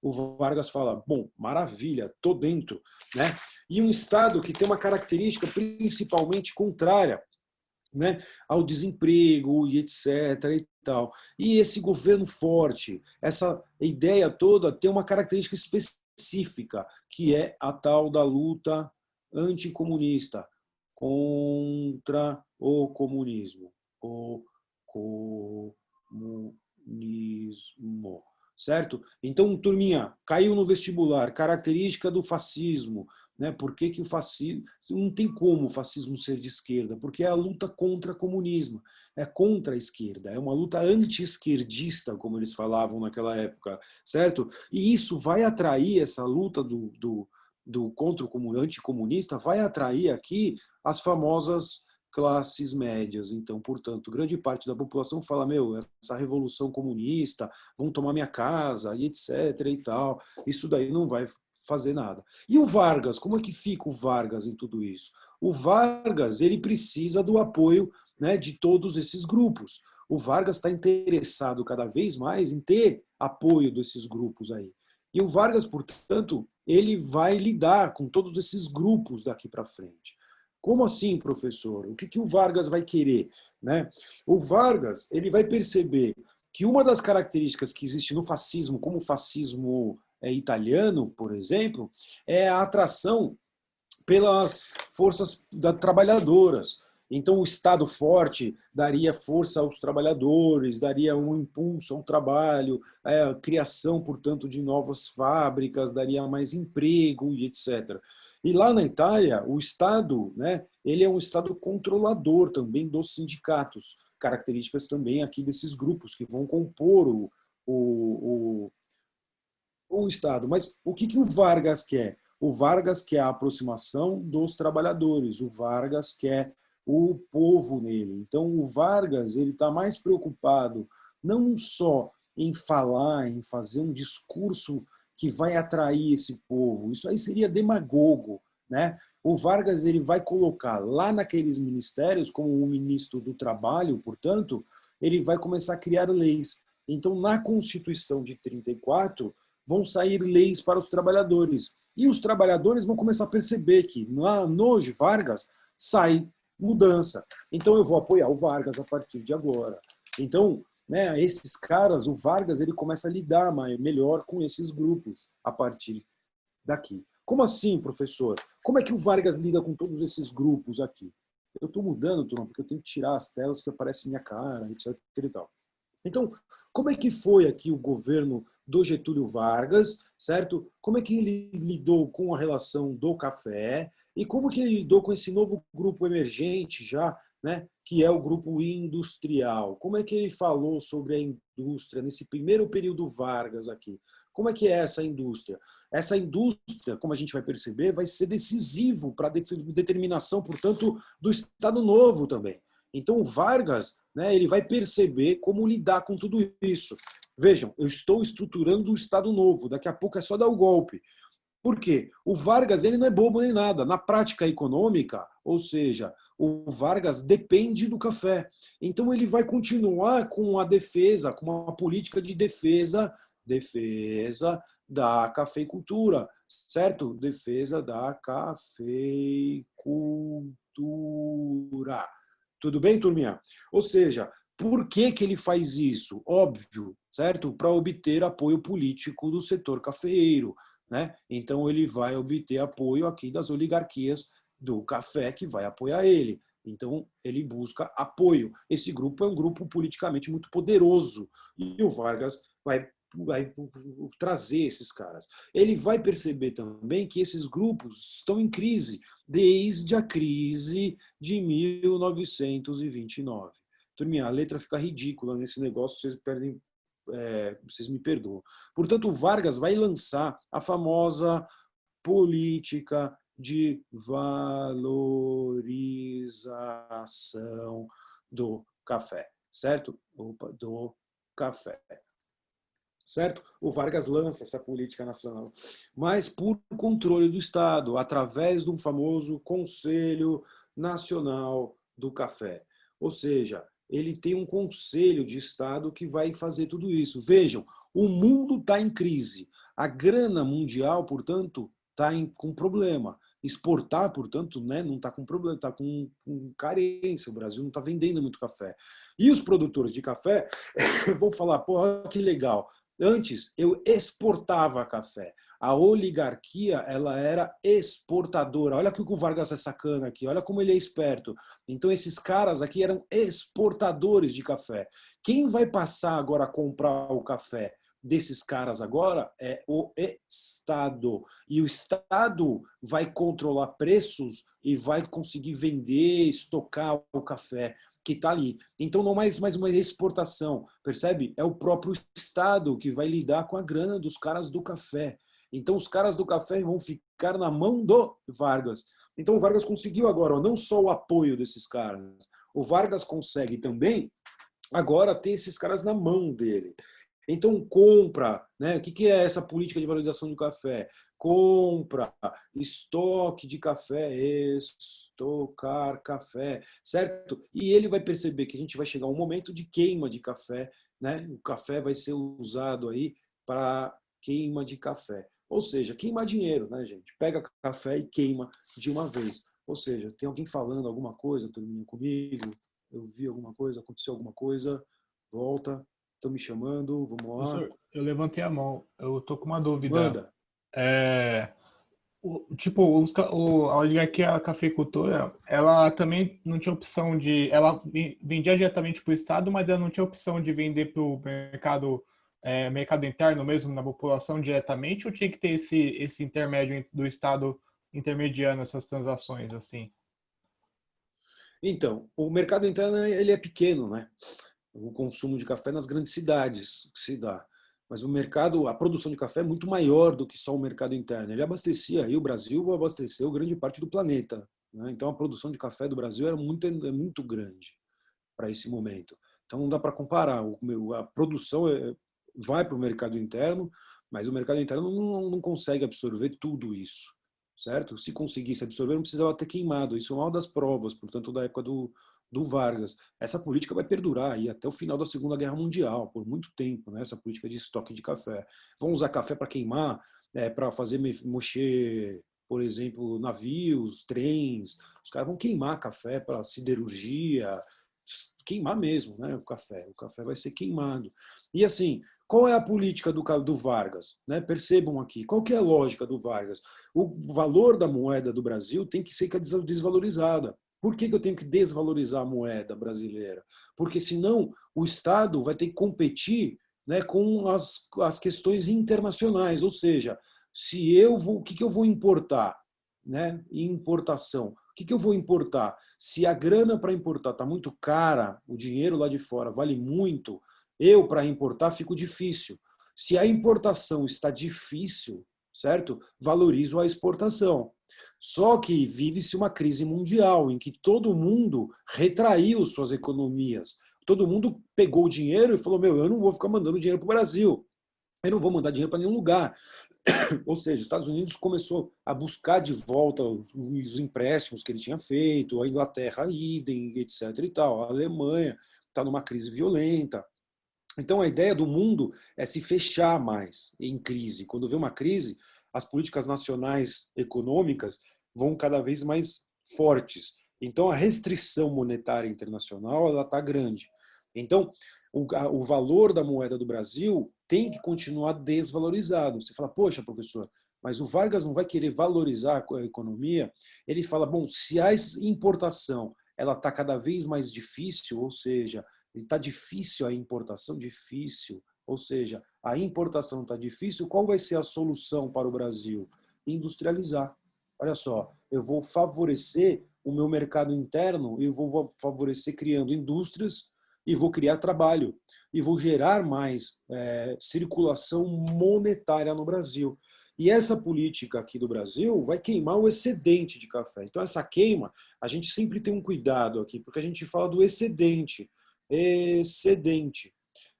Speaker 1: o Vargas fala, bom, maravilha, tô dentro, né? E um Estado que tem uma característica principalmente contrária, né, ao desemprego e etc. e tal. E esse governo forte, essa ideia toda tem uma característica específica, que é a tal da luta anticomunista contra o comunismo. O comunismo. certo? Então, turminha, caiu no vestibular, característica do fascismo, né? Por que que o fascismo... Não tem como o fascismo ser de esquerda, porque é a luta contra o comunismo, é contra a esquerda, é uma luta anti-esquerdista, como eles falavam naquela época, certo? E isso vai atrair, essa luta do contra o anticomunista, vai atrair aqui as famosas classes médias. Então, portanto, grande parte da população fala, meu, essa revolução comunista, vão tomar minha casa, e etc. e tal. Isso daí não vai fazer nada. E o Vargas, como é que fica o Vargas em tudo isso? O Vargas, ele precisa do apoio, né, de todos esses grupos. O Vargas está interessado cada vez mais em ter apoio desses grupos aí. E o Vargas, portanto, ele vai lidar com todos esses grupos daqui para frente. Como assim, professor? O que o Vargas vai querer, né? O Vargas, ele vai perceber que uma das características que existe no fascismo, como o fascismo italiano, por exemplo, é a atração pelas forças trabalhadoras. Então, o Estado forte daria força aos trabalhadores, daria um impulso ao trabalho, a criação, portanto, de novas fábricas, daria mais emprego e etc. E lá na Itália, o Estado, né, ele é um Estado controlador também dos sindicatos, características também aqui desses grupos que vão compor o Estado. Mas o que o Vargas quer? O Vargas quer a aproximação dos trabalhadores, o Vargas quer o povo nele. Então, o Vargas ele está mais preocupado não só em falar, em fazer um discurso que vai atrair esse povo. Isso aí seria demagogo, né? O Vargas ele vai colocar lá naqueles ministérios, como o ministro do Trabalho, portanto, ele vai começar a criar leis. Então, na Constituição de 34, vão sair leis para os trabalhadores. E os trabalhadores vão começar a perceber que no Vargas sai mudança. Então, eu vou apoiar o Vargas a partir de agora. Então, né, esses caras, o Vargas ele começa a lidar melhor com esses grupos a partir daqui. Como assim, professor? Como é que o Vargas lida com todos esses grupos aqui? Eu estou mudando, turma, porque eu tenho que tirar as telas que aparece minha cara, etc. e tal. Então, como é que foi aqui o governo do Getúlio Vargas, certo? Como é que ele lidou com a relação do café e como que ele lidou com esse novo grupo emergente já, né, que é o grupo industrial? Como é que ele falou sobre a indústria nesse primeiro período Vargas aqui? Como é que é essa indústria? Essa indústria, como a gente vai perceber, vai ser decisivo para a determinação, portanto, do Estado Novo também. Então, o Vargas, né, ele vai perceber como lidar com tudo isso. Vejam, eu estou estruturando o Estado Novo, daqui a pouco é só dar o golpe. Por quê? O Vargas ele não é bobo nem nada. Na prática econômica, ou seja, o Vargas depende do café. Então, ele vai continuar com a defesa, com uma política de defesa da cafeicultura, certo? Defesa da cafeicultura. Tudo bem, turminha? Ou seja, por que ele faz isso? Óbvio, certo? Para obter apoio político do setor cafeeiro, né? Então ele vai obter apoio aqui das oligarquias do café que vai apoiar ele. Então ele busca apoio. Esse grupo é um grupo politicamente muito poderoso e o Vargas vai trazer esses caras. Ele vai perceber também que esses grupos estão em crise desde a crise de 1929. Turminha, a letra fica ridícula nesse negócio, vocês me perdoam. Portanto, o Vargas vai lançar a famosa política de valorização do café, certo? Do café. Certo? O Vargas lança essa política nacional, mas por controle do Estado, através de um famoso Conselho Nacional do Café. Ou seja, ele tem um Conselho de Estado que vai fazer tudo isso. Vejam, o mundo está em crise. A grana mundial, portanto, está com problema. Exportar, portanto, né, não está com problema, está com carência. O Brasil não está vendendo muito café. E os produtores de café vão falar, porra, que legal. Antes, eu exportava café. A oligarquia, ela era exportadora. Olha o que o Vargas é sacana aqui. Olha como ele é esperto. Então, esses caras aqui eram exportadores de café. Quem vai passar agora a comprar o café
Speaker 7: desses caras agora é o Estado. E o Estado vai controlar preços e vai conseguir vender, estocar o café que está ali. Então não mais uma exportação, percebe? É o próprio Estado que vai lidar com a grana dos caras do café. Então os caras do café vão ficar na mão do Vargas. Então o Vargas conseguiu agora, ó, não só o apoio desses caras, o Vargas consegue também agora ter esses caras na mão dele. Então, compra, né? O que é essa política de valorização do café? Compra, estoque de café, estocar café, certo? E ele vai perceber que a gente vai chegar a um momento de queima de café, né? O café vai ser usado aí para queima de café. Ou seja, queimar dinheiro, né, gente? Pega café e queima de uma vez. Ou seja, tem alguém falando alguma coisa, turminha, comigo? Eu vi alguma coisa, aconteceu alguma coisa, volta. Estão me chamando, vamos lá.
Speaker 8: Professor, eu levantei a mão. Eu tô com uma dúvida.
Speaker 7: Manda.
Speaker 8: A oligarquia cafeicultora, ela também não tinha opção de... Ela vendia diretamente para o Estado, mas ela não tinha opção de vender para o mercado interno mesmo, na população diretamente, ou tinha que ter esse intermédio do Estado intermediando essas transações, assim?
Speaker 7: Então, o mercado interno ele é pequeno, né? O consumo de café nas grandes cidades que se dá. Mas o mercado, a produção de café é muito maior do que só o mercado interno. Ele abastecia, aí o Brasil abasteceu grande parte do planeta, né? Então a produção de café do Brasil é muito grande para esse momento. Então não dá para comparar. A produção vai para o mercado interno, mas o mercado interno não consegue absorver tudo isso, certo? Se conseguisse absorver, não precisava ter queimado. Isso é uma das provas, portanto, da época do Vargas. Essa política vai perdurar aí até o final da Segunda Guerra Mundial, por muito tempo, né? Essa política de estoque de café. Vão usar café para queimar, para fazer mexer, por exemplo, navios, trens. Os caras vão queimar café para siderurgia, queimar mesmo, né? O café vai ser queimado. E assim, qual é a política do Vargas? Né? Percebam aqui, qual que é a lógica do Vargas? O valor da moeda do Brasil tem que ser desvalorizada. Por que eu tenho que desvalorizar a moeda brasileira? Porque senão o Estado vai ter que competir, né, com as questões internacionais. Ou seja, o que eu vou importar? Né? Importação. O que eu vou importar? Se a grana para importar está muito cara, o dinheiro lá de fora vale muito, para importar, fico difícil. Se a importação está difícil, certo? Valorizo a exportação. Só que vive-se uma crise mundial em que todo mundo retraiu suas economias. Todo mundo pegou o dinheiro e falou, eu não vou ficar mandando dinheiro para o Brasil. Eu não vou mandar dinheiro para nenhum lugar. Ou seja, os Estados Unidos começou a buscar de volta os empréstimos que ele tinha feito, a Inglaterra, idem, etc. e tal. A Alemanha está numa crise violenta. Então, a ideia do mundo é se fechar mais em crise. Quando vê uma crise, as políticas nacionais econômicas vão cada vez mais fortes. Então, a restrição monetária internacional está grande. Então, o valor da moeda do Brasil tem que continuar desvalorizado. Você fala, poxa, professor, mas o Vargas não vai querer valorizar a economia? Ele fala, bom, se a importação está cada vez mais difícil, ou seja, está difícil a importação, difícil, ou seja, a importação está difícil, qual vai ser a solução para o Brasil? Industrializar. Olha só, eu vou favorecer o meu mercado interno, eu vou favorecer criando indústrias e vou criar trabalho e vou gerar mais circulação monetária no Brasil. E essa política aqui do Brasil vai queimar o excedente de café. Então essa queima, a gente sempre tem um cuidado aqui, porque a gente fala do excedente.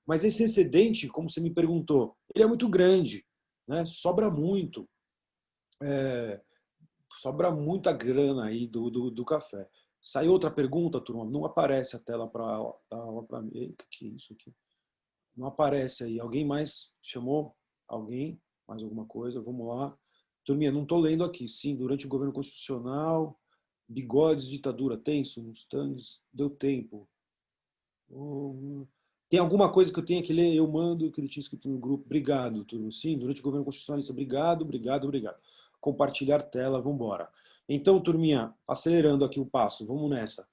Speaker 7: Mas esse excedente, como você me perguntou, ele é muito grande, né? Sobra muito. Sobra muita grana aí do café. Sai outra pergunta, turma? Não aparece a tela para mim. O que é isso aqui? Não aparece aí. Alguém mais chamou? Alguém? Mais alguma coisa? Vamos lá. Turminha, não estou lendo aqui. Sim, durante o governo constitucional, bigodes, ditadura, tenso, Mustangs, deu tempo. Tem alguma coisa que eu tenha que ler? Eu mando, que ele tinha escrito no grupo. Obrigado, turma. Sim, durante o governo constitucionalista. Obrigado. Compartilhar tela, vamos embora. Então, turminha, acelerando aqui o passo, vamos nessa.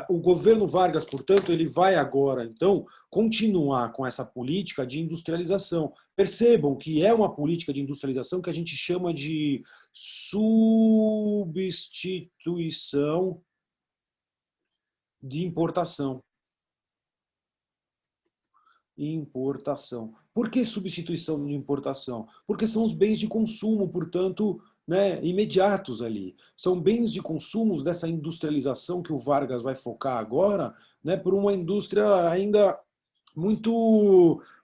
Speaker 7: O governo Vargas, portanto, ele vai agora, então, continuar com essa política de industrialização. Percebam que é uma política de industrialização que a gente chama de substituição de importação. Importação. Por que substituição de importação? Porque são os bens de consumo, portanto, né, imediatos ali. São bens de consumo dessa industrialização que o Vargas vai focar agora, né, por uma indústria ainda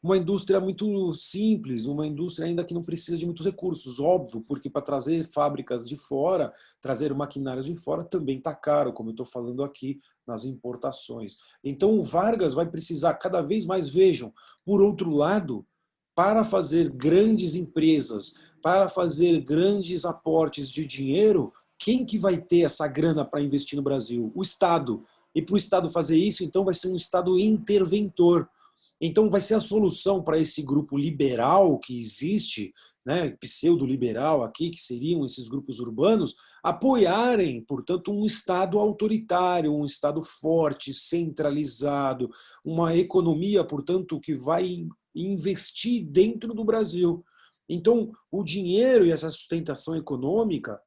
Speaker 7: uma indústria muito simples, uma indústria ainda que não precisa de muitos recursos, óbvio, porque para trazer fábricas de fora, trazer maquinários de fora também está caro, como eu estou falando aqui nas importações. Então o Vargas vai precisar cada vez mais, vejam, por outro lado, para fazer grandes empresas, para fazer grandes aportes de dinheiro, quem que vai ter essa grana para investir no Brasil? O Estado. E para o Estado fazer isso, então vai ser um Estado interventor. Então vai ser a solução para esse grupo liberal que existe, né, pseudo-liberal aqui, que seriam esses grupos urbanos, apoiarem, portanto, um Estado autoritário, um Estado forte, centralizado, uma economia, portanto, que vai investir dentro do Brasil. Então, o dinheiro e essa sustentação econômica,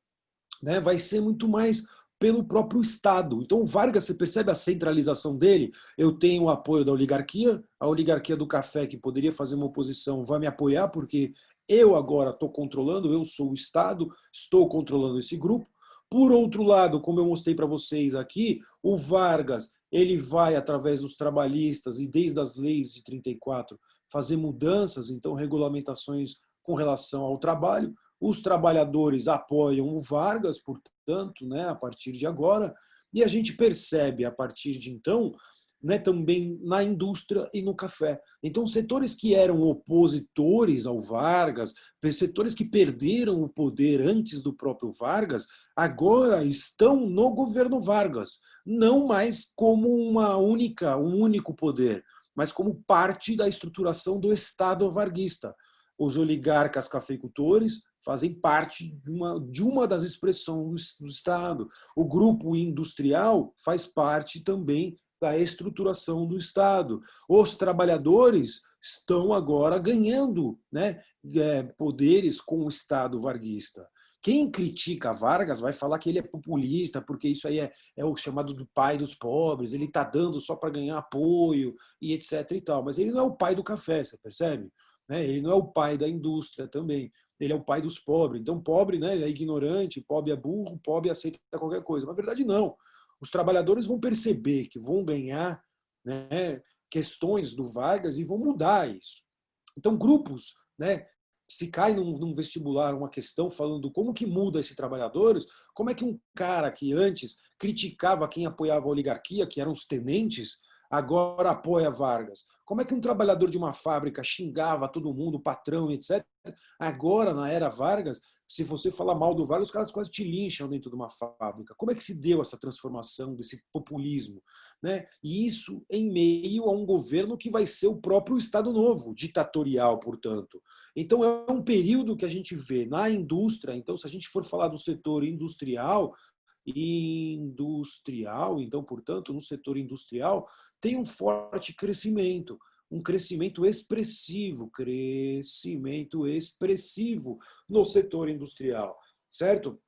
Speaker 7: né, vai ser muito mais pelo próprio Estado. Então, o Vargas, você percebe a centralização dele? Eu tenho o apoio da oligarquia, a oligarquia do café, que poderia fazer uma oposição, vai me apoiar, porque eu agora estou controlando, eu sou o Estado, estou controlando esse grupo. Por outro lado, como eu mostrei para vocês aqui, o Vargas, ele vai, através dos trabalhistas e desde as leis de 34, fazer mudanças, então, regulamentações com relação ao trabalho. Os trabalhadores apoiam o Vargas, portanto, né, a partir de agora, e a gente percebe, a partir de então, né, também na indústria e no café. Então, setores que eram opositores ao Vargas, setores que perderam o poder antes do próprio Vargas, agora estão no governo Vargas, não mais como um único poder, mas como parte da estruturação do Estado varguista. Os oligarcas cafeicultores fazem parte de uma das expressões do Estado. O grupo industrial faz parte também da estruturação do Estado. Os trabalhadores estão agora ganhando, né, poderes com o Estado varguista. Quem critica Vargas vai falar que ele é populista, porque isso aí é o chamado do pai dos pobres, ele está dando só para ganhar apoio e etc. e tal. Mas ele não é o pai do café, você percebe? Ele não é o pai da indústria também. Ele é o pai dos pobres. Então, pobre, né, ele é ignorante, pobre é burro, pobre aceita qualquer coisa. Mas, na verdade, não. Os trabalhadores vão perceber que vão ganhar, né, questões do Vargas e vão mudar isso. Então, grupos, né, se cai num vestibular uma questão falando como que muda esses trabalhadores, como é que um cara que antes criticava quem apoiava a oligarquia, que eram os tenentes, agora apoia Vargas. Como é que um trabalhador de uma fábrica xingava todo mundo, o patrão, etc. Agora, na era Vargas, se você falar mal do Vargas, os caras quase te lincham dentro de uma fábrica. Como é que se deu essa transformação, desse populismo? Né? E isso em meio a um governo que vai ser o próprio Estado Novo, ditatorial, portanto. Então, é um período que a gente vê na indústria. Então, se a gente for falar do setor industrial, então, portanto, no setor industrial, tem um forte crescimento, um crescimento expressivo no setor industrial, certo?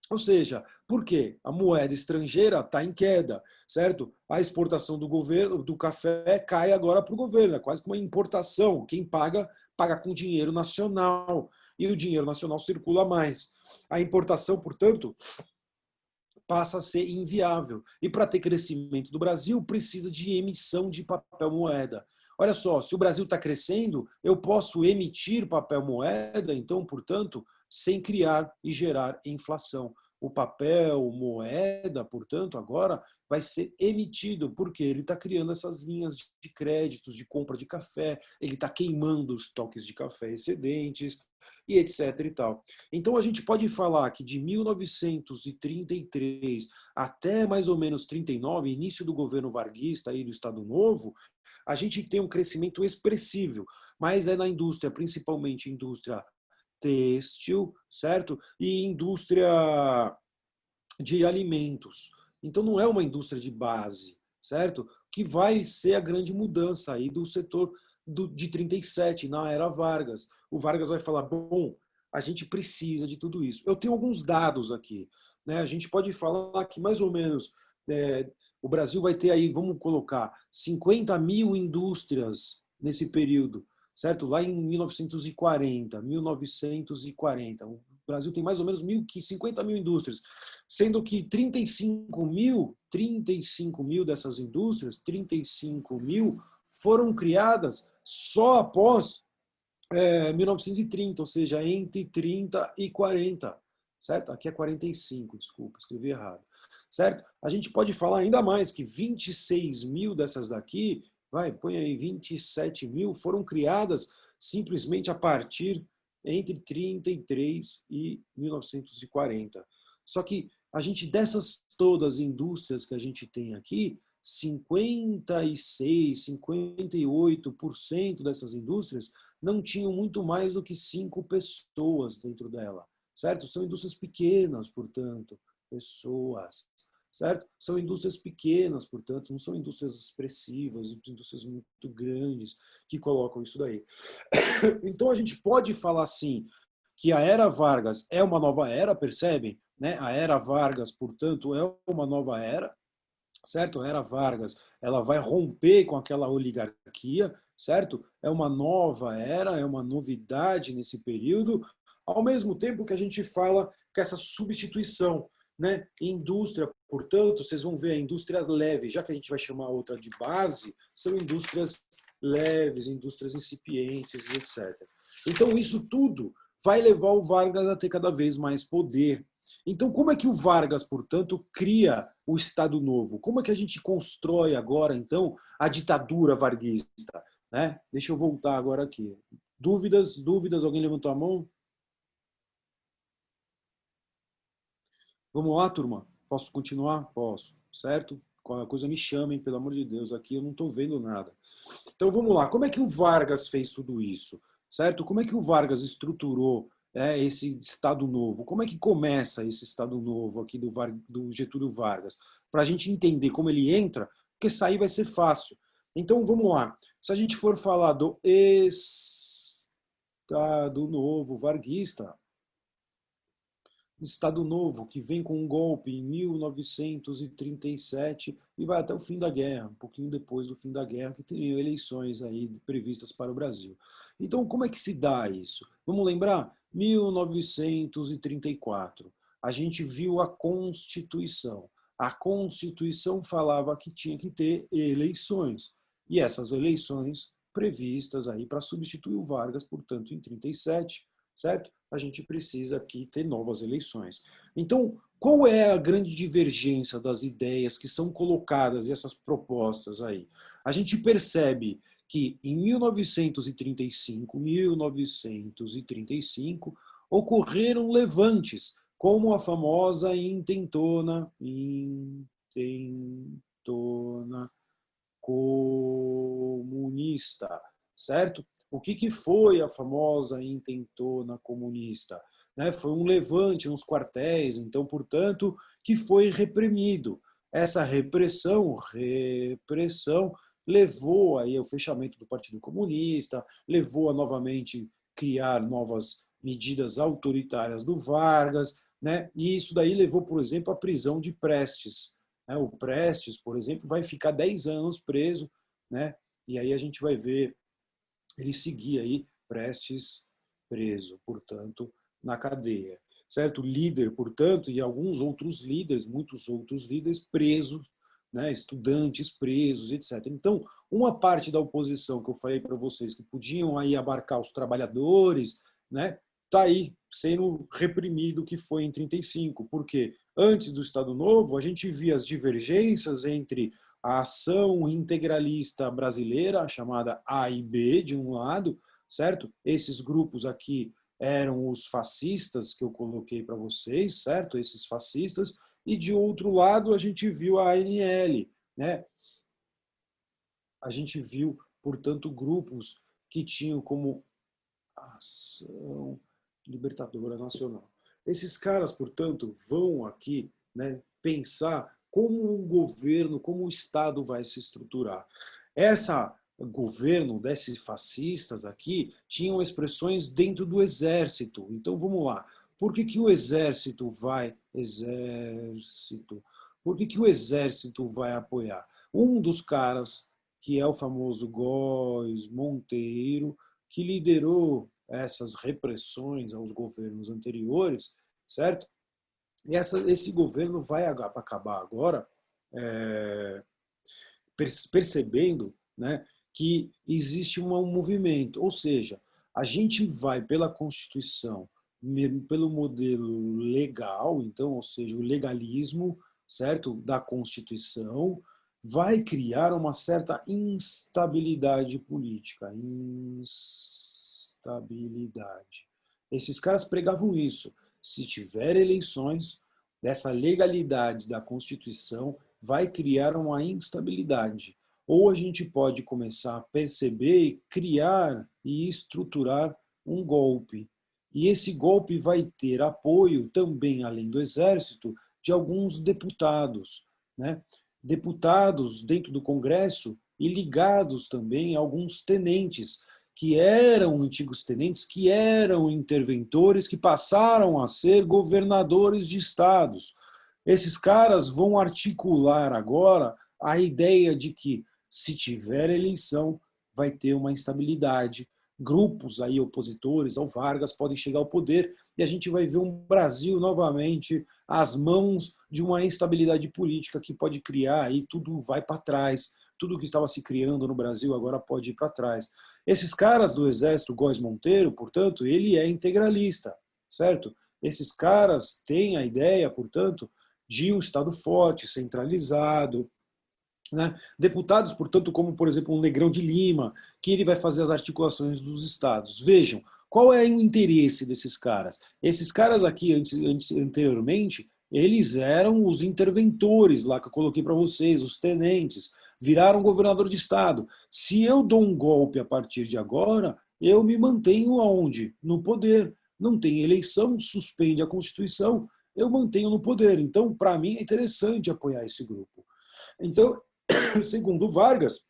Speaker 7: Ou seja, por quê? A moeda estrangeira está em queda, certo? A exportação do governo, do café, cai agora para o governo, é quase como uma importação. Quem paga, paga com dinheiro nacional, e o dinheiro nacional circula mais. A importação, portanto, passa a ser inviável. E para ter crescimento do Brasil, precisa de emissão de papel moeda. Olha só, se o Brasil está crescendo, eu posso emitir papel moeda, então, portanto, sem criar e gerar inflação. O papel moeda, portanto, agora vai ser emitido, porque ele está criando essas linhas de créditos, de compra de café, ele está queimando os estoques de café excedentes, e etc. e tal. Então a gente pode falar que de 1933 até mais ou menos 39, início do governo varguista e do Estado Novo, a gente tem um crescimento expressivo, mas é na indústria, principalmente indústria têxtil, certo? E indústria de alimentos. Então não é uma indústria de base, certo? Que vai ser a grande mudança aí do setor de 37, na era Vargas. O Vargas vai falar, bom, a gente precisa de tudo isso. Eu tenho alguns dados aqui, né? A gente pode falar que mais ou menos o Brasil vai ter aí, vamos colocar, 50 mil indústrias nesse período, certo? Lá em 1940. O Brasil tem mais ou menos 50 mil indústrias, sendo que 35 mil dessas indústrias, 35 mil foram criadas só após 1930, ou seja, entre 30 e 40, certo? Aqui é 45, desculpa, escrevi errado, certo? A gente pode falar ainda mais que 26 mil dessas daqui, põe aí, 27 mil foram criadas simplesmente a partir entre 33 e 1940. Só que a gente, dessas todas indústrias que a gente tem aqui, 56, 58% dessas indústrias não tinham muito mais do que 5 pessoas dentro dela, certo? São indústrias pequenas, portanto, pessoas, certo? São indústrias pequenas, portanto, não são indústrias expressivas, indústrias muito grandes que colocam isso daí. Então a gente pode falar assim, que a era Vargas é uma nova era, percebem? Né? A era Vargas, portanto, é uma nova era, certo? A era Vargas, ela vai romper com aquela oligarquia, certo? É uma nova era, é uma novidade nesse período, ao mesmo tempo que a gente fala que essa substituição, né? Indústria, portanto, vocês vão ver a indústria leve, já que a gente vai chamar outra de base, são indústrias leves, indústrias incipientes, etc. Então, isso tudo vai levar o Vargas a ter cada vez mais poder. Então, como é que o Vargas, portanto, cria o Estado Novo? Como é que a gente constrói agora, então, a ditadura varguista? Né? Deixa eu voltar agora aqui. Dúvidas? Dúvidas? Alguém levantou a mão? Vamos lá, turma? Posso continuar? Posso, certo? Qualquer coisa me chamem, pelo amor de Deus, aqui eu não estou vendo nada. Então vamos lá, como é que o Vargas fez tudo isso? Certo? Como é que o Vargas estruturou esse Estado Novo? Como é que começa esse Estado Novo aqui do Getúlio Vargas? Para a gente entender como ele entra, porque sair vai ser fácil. Então vamos lá, se a gente for falar do Estado Novo varguista, Estado Novo, que vem com um golpe em 1937 e vai até o fim da guerra, um pouquinho depois do fim da guerra, que tem eleições aí previstas para o Brasil. Então, como é que se dá isso? Vamos lembrar? 1934. A gente viu a Constituição. A Constituição falava que tinha que ter eleições. E essas eleições previstas aí para substituir o Vargas, portanto, em 37, certo? A gente precisa aqui ter novas eleições. Então, qual é a grande divergência das ideias que são colocadas, essas propostas aí? A gente percebe que em 1935, ocorreram levantes, como a famosa intentona comunista, certo? O que foi a famosa intentona comunista? Foi um levante nos quartéis, então, portanto, que foi reprimido. Essa repressão levou aí ao fechamento do Partido Comunista, levou a novamente criar novas medidas autoritárias do Vargas, e isso daí levou, por exemplo, à prisão de Prestes. O Prestes, por exemplo, vai ficar 10 anos preso, e aí a gente vai ver ele seguir aí Prestes preso, portanto, na cadeia. Certo? Líder, portanto, e alguns outros líderes, muitos outros líderes presos, estudantes presos, etc. Então, uma parte da oposição que eu falei para vocês que podiam aí abarcar os trabalhadores, está aí sendo reprimido, que foi em 35. Porque antes do Estado Novo, a gente via as divergências entre a ação integralista brasileira, chamada A e B, de um lado, certo? Esses grupos aqui eram os fascistas que eu coloquei para vocês, certo? Esses fascistas. E de outro lado, a gente viu a ANL, A gente viu, portanto, grupos que tinham como ação libertadora nacional. Esses caras, portanto, vão aqui pensar como o governo, como o Estado vai se estruturar. Essa governo desses fascistas aqui tinham expressões dentro do exército. Então vamos lá. Por que o exército vai apoiar? Um dos caras, que é o famoso Góes Monteiro, que liderou essas repressões aos governos anteriores, certo? E esse governo vai acabar agora percebendo, né, que existe um movimento, ou seja, a gente vai pela Constituição, pelo modelo legal, então, ou seja, o legalismo, certo, da Constituição, vai criar uma certa instabilidade política. Instabilidade. Esses caras pregavam isso. Se tiver eleições, dessa legalidade da Constituição vai criar uma instabilidade. Ou a gente pode começar a perceber, criar e estruturar um golpe. E esse golpe vai ter apoio também, além do Exército, de alguns deputados, né? Deputados dentro do Congresso e ligados também a alguns tenentes, que eram antigos tenentes, que eram interventores, que passaram a ser governadores de estados. Esses caras vão articular agora a ideia de que, se tiver eleição, vai ter uma instabilidade. Grupos aí opositores ao Vargas podem chegar ao poder e a gente vai ver um Brasil novamente às mãos de uma instabilidade política que pode criar, aí tudo vai para trás. Tudo que estava se criando no Brasil agora pode ir para trás. Esses caras do Exército, Góes Monteiro, portanto, ele é integralista, certo? Esses caras têm a ideia, portanto, de um Estado forte, centralizado, né? Deputados, portanto, como, por exemplo, um Negrão de Lima, que ele vai fazer as articulações dos estados. Vejam, qual é o interesse desses caras? Esses caras aqui, anteriormente, eles eram os interventores, lá que eu coloquei para vocês, os tenentes, viraram governador de estado. Se eu dou um golpe a partir de agora, eu me mantenho aonde? No poder. Não tem eleição, suspende a Constituição, eu mantenho no poder. Então, para mim, é interessante apoiar esse grupo. Então, segundo Vargas,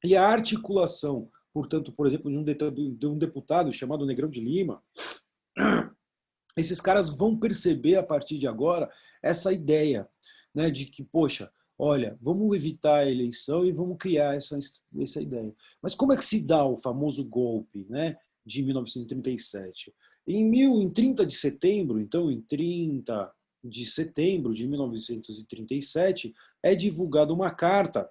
Speaker 7: e a articulação, portanto, por exemplo, de um deputado chamado Negrão de Lima, esses caras vão perceber a partir de agora essa ideia, né, de que, poxa, olha, vamos evitar a eleição e vamos criar essa ideia. Mas como é que se dá o famoso golpe, né, de 1937? Em 30 de setembro, então, em 30 de setembro de 1937, é divulgada uma carta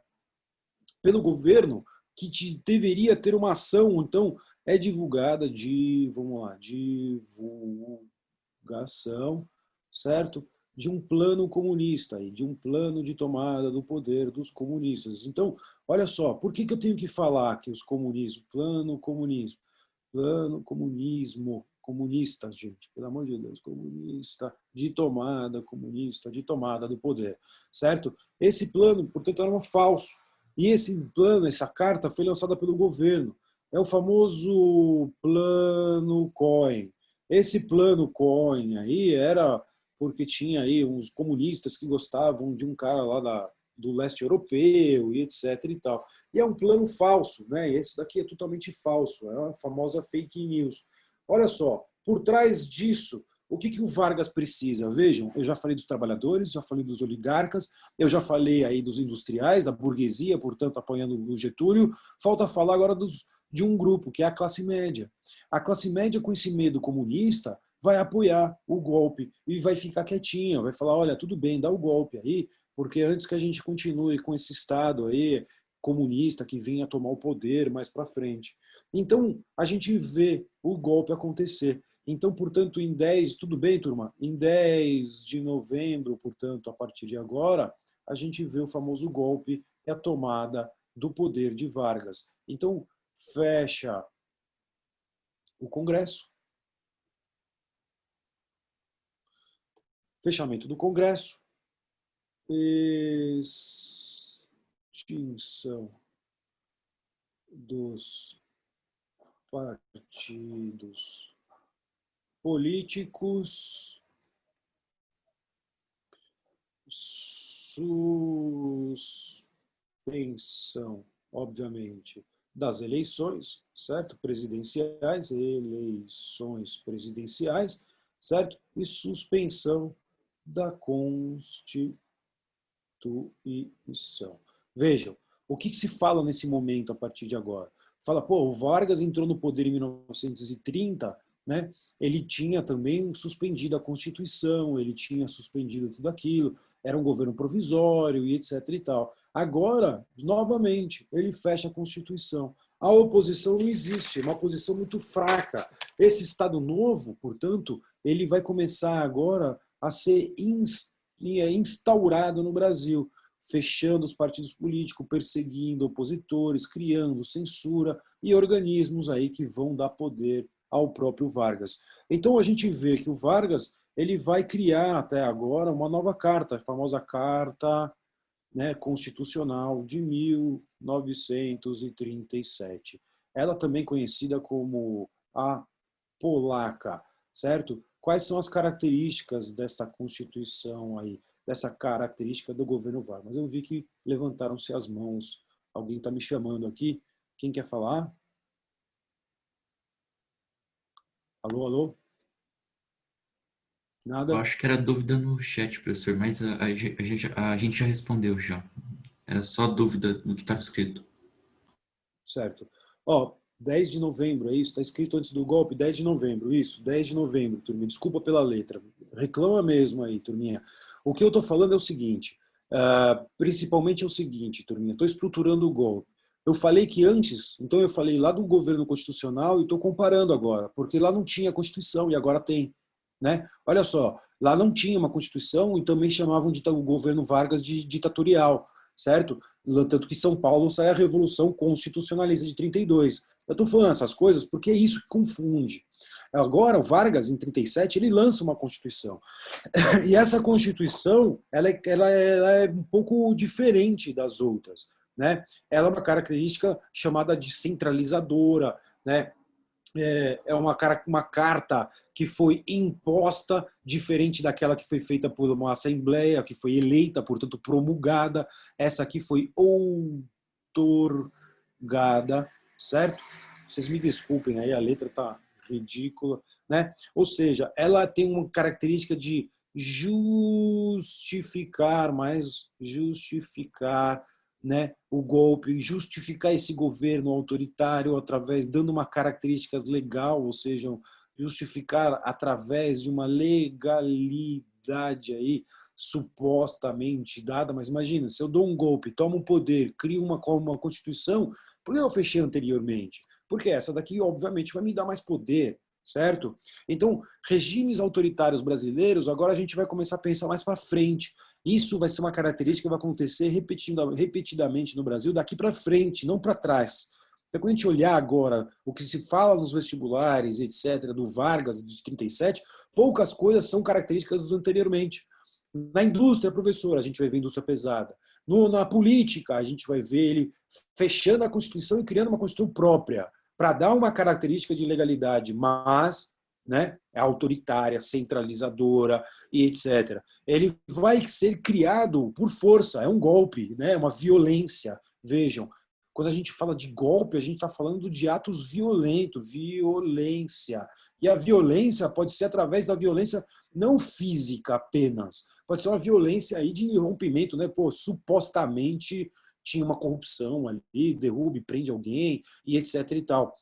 Speaker 7: pelo governo que deveria ter uma ação, então é divulgada divulgação, certo? De um plano comunista e de um plano de tomada do poder dos comunistas. Então, olha só, por que eu tenho que falar que os comunistas, plano comunismo, comunista, gente, pelo amor de Deus, comunista de tomada do poder, certo? Esse plano, portanto, era um falso. E esse plano, essa carta foi lançada pelo governo. É o famoso plano Cohen. Esse plano Cohen aí era porque tinha aí uns comunistas que gostavam de um cara lá do leste europeu e etc e tal. E é um plano falso, né? Esse daqui é totalmente falso, é uma famosa fake news. Olha só, por trás disso, o que o Vargas precisa? Vejam, eu já falei dos trabalhadores, já falei dos oligarcas, eu já falei aí dos industriais, da burguesia, portanto, apoiando o Getúlio. Falta falar agora de um grupo, que é a classe média. A classe média, com esse medo comunista, vai apoiar o golpe e vai ficar quietinha, vai falar, olha, tudo bem, dá o golpe aí, porque antes que a gente continue com esse Estado aí comunista que venha tomar o poder mais para frente. Então, a gente vê o golpe acontecer. Então, portanto, tudo bem, turma? Em 10 de novembro, portanto, a partir de agora, a gente vê o famoso golpe e a tomada do poder de Vargas. Então, fecha o Congresso. Fechamento do Congresso. Extinção dos partidos políticos, suspensão, obviamente, das eleições, certo? Presidenciais, eleições presidenciais, certo? E suspensão da Constituição. Vejam, o que se fala nesse momento a partir de agora? Fala, pô, o Vargas entrou no poder em 1930, né? Ele tinha também suspendido a Constituição, ele tinha suspendido tudo aquilo, era um governo provisório e etc e tal. Agora, novamente, ele fecha a Constituição. A oposição não existe, é uma oposição muito fraca. Esse Estado Novo, portanto, ele vai começar agora a ser instaurado no Brasil, fechando os partidos políticos, perseguindo opositores, criando censura e organismos aí que vão dar poder ao próprio Vargas. Então a gente vê que o Vargas ele vai criar até agora uma nova carta, a famosa Carta, né, Constitucional de 1937. Ela também conhecida como a Polaca, certo? Quais são as características dessa Constituição aí, dessa característica do governo Vargas? Eu vi que levantaram-se as mãos. Alguém está me chamando aqui. Quem quer falar? Alô, alô? Nada?
Speaker 4: Eu acho que era dúvida no chat, professor, mas a gente já respondeu já. Era só dúvida no que estava escrito.
Speaker 7: Certo. Ó, 10 de novembro, é isso? Está escrito antes do golpe, 10 de novembro, isso, 10 de novembro, turminha. Desculpa pela letra. Reclama mesmo aí, turminha. O que eu estou falando é o seguinte, principalmente é o seguinte, turminha, estou estruturando o golpe. Eu falei que antes, então eu falei lá do governo constitucional e estou comparando agora, porque lá não tinha Constituição e agora tem. Né? Olha só, lá não tinha uma Constituição e também chamavam o governo Vargas de ditatorial, certo? Tanto que São Paulo sai a Revolução Constitucionalista de 32. Eu estou falando essas coisas porque é isso que confunde. Agora, o Vargas, em 37, ele lança uma Constituição. E essa Constituição ela é um pouco diferente das outras. Né? Ela é uma característica chamada de centralizadora, né? É uma carta que foi imposta, diferente daquela que foi feita por uma assembleia, que foi eleita, portanto promulgada. Essa aqui foi outorgada, certo? Vocês me desculpem aí, a letra tá ridícula, né? Ou seja, ela tem uma característica de justificar, né, o golpe, justificar esse governo autoritário através, dando uma característica legal, ou seja, justificar através de uma legalidade aí supostamente dada. Mas imagina, se eu dou um golpe, tomo um poder, crio uma Constituição, por que eu fechei anteriormente? Porque essa daqui, obviamente, vai me dar mais poder, certo? Então, regimes autoritários brasileiros, agora a gente vai começar a pensar mais para frente. Isso vai ser uma característica que vai acontecer repetidamente no Brasil daqui para frente, não para trás. Então, quando a gente olhar agora o que se fala nos vestibulares, etc., do Vargas, de 37, poucas coisas são características do anteriormente. Na indústria, professor, a gente vai ver indústria pesada. Na política, a gente vai ver ele fechando a Constituição e criando uma Constituição própria, para dar uma característica de legalidade, mas, né, é autoritária, centralizadora e etc. Ele vai ser criado por força, é um golpe, né, uma violência. Vejam, quando a gente fala de golpe, a gente está falando de atos violentos, violência. E a violência pode ser através da violência não física apenas, pode ser uma violência aí de rompimento, né? Pô, supostamente tinha uma corrupção ali, derruba e prende alguém e etc e tal.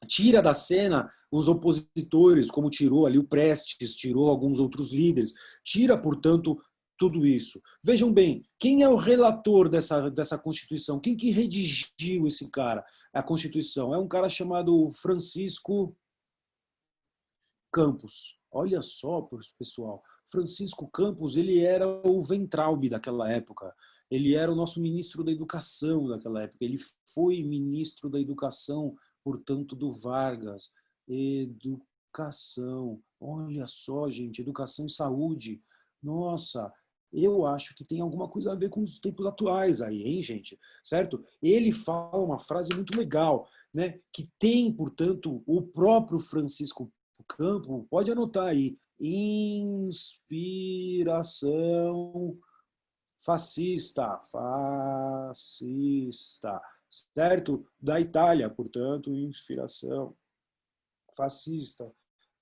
Speaker 7: Tira da cena os opositores, como tirou ali o Prestes, tirou alguns outros líderes. Tira, portanto, tudo isso. Vejam bem, quem é o relator dessa Constituição? Quem que redigiu esse cara? A Constituição é um cara chamado Francisco Campos. Olha só, pessoal, Francisco Campos, ele era o Weintraub daquela época. Ele era o nosso ministro da Educação daquela época. Ele foi ministro da Educação, portanto, do Vargas. Educação. Olha só, gente, educação e saúde. Nossa, eu acho que tem alguma coisa a ver com os tempos atuais aí, hein, gente? Certo? Ele fala uma frase muito legal, né? Que tem, portanto, o próprio Francisco Campos, pode anotar aí, inspiração fascista, certo? Da Itália, portanto, inspiração fascista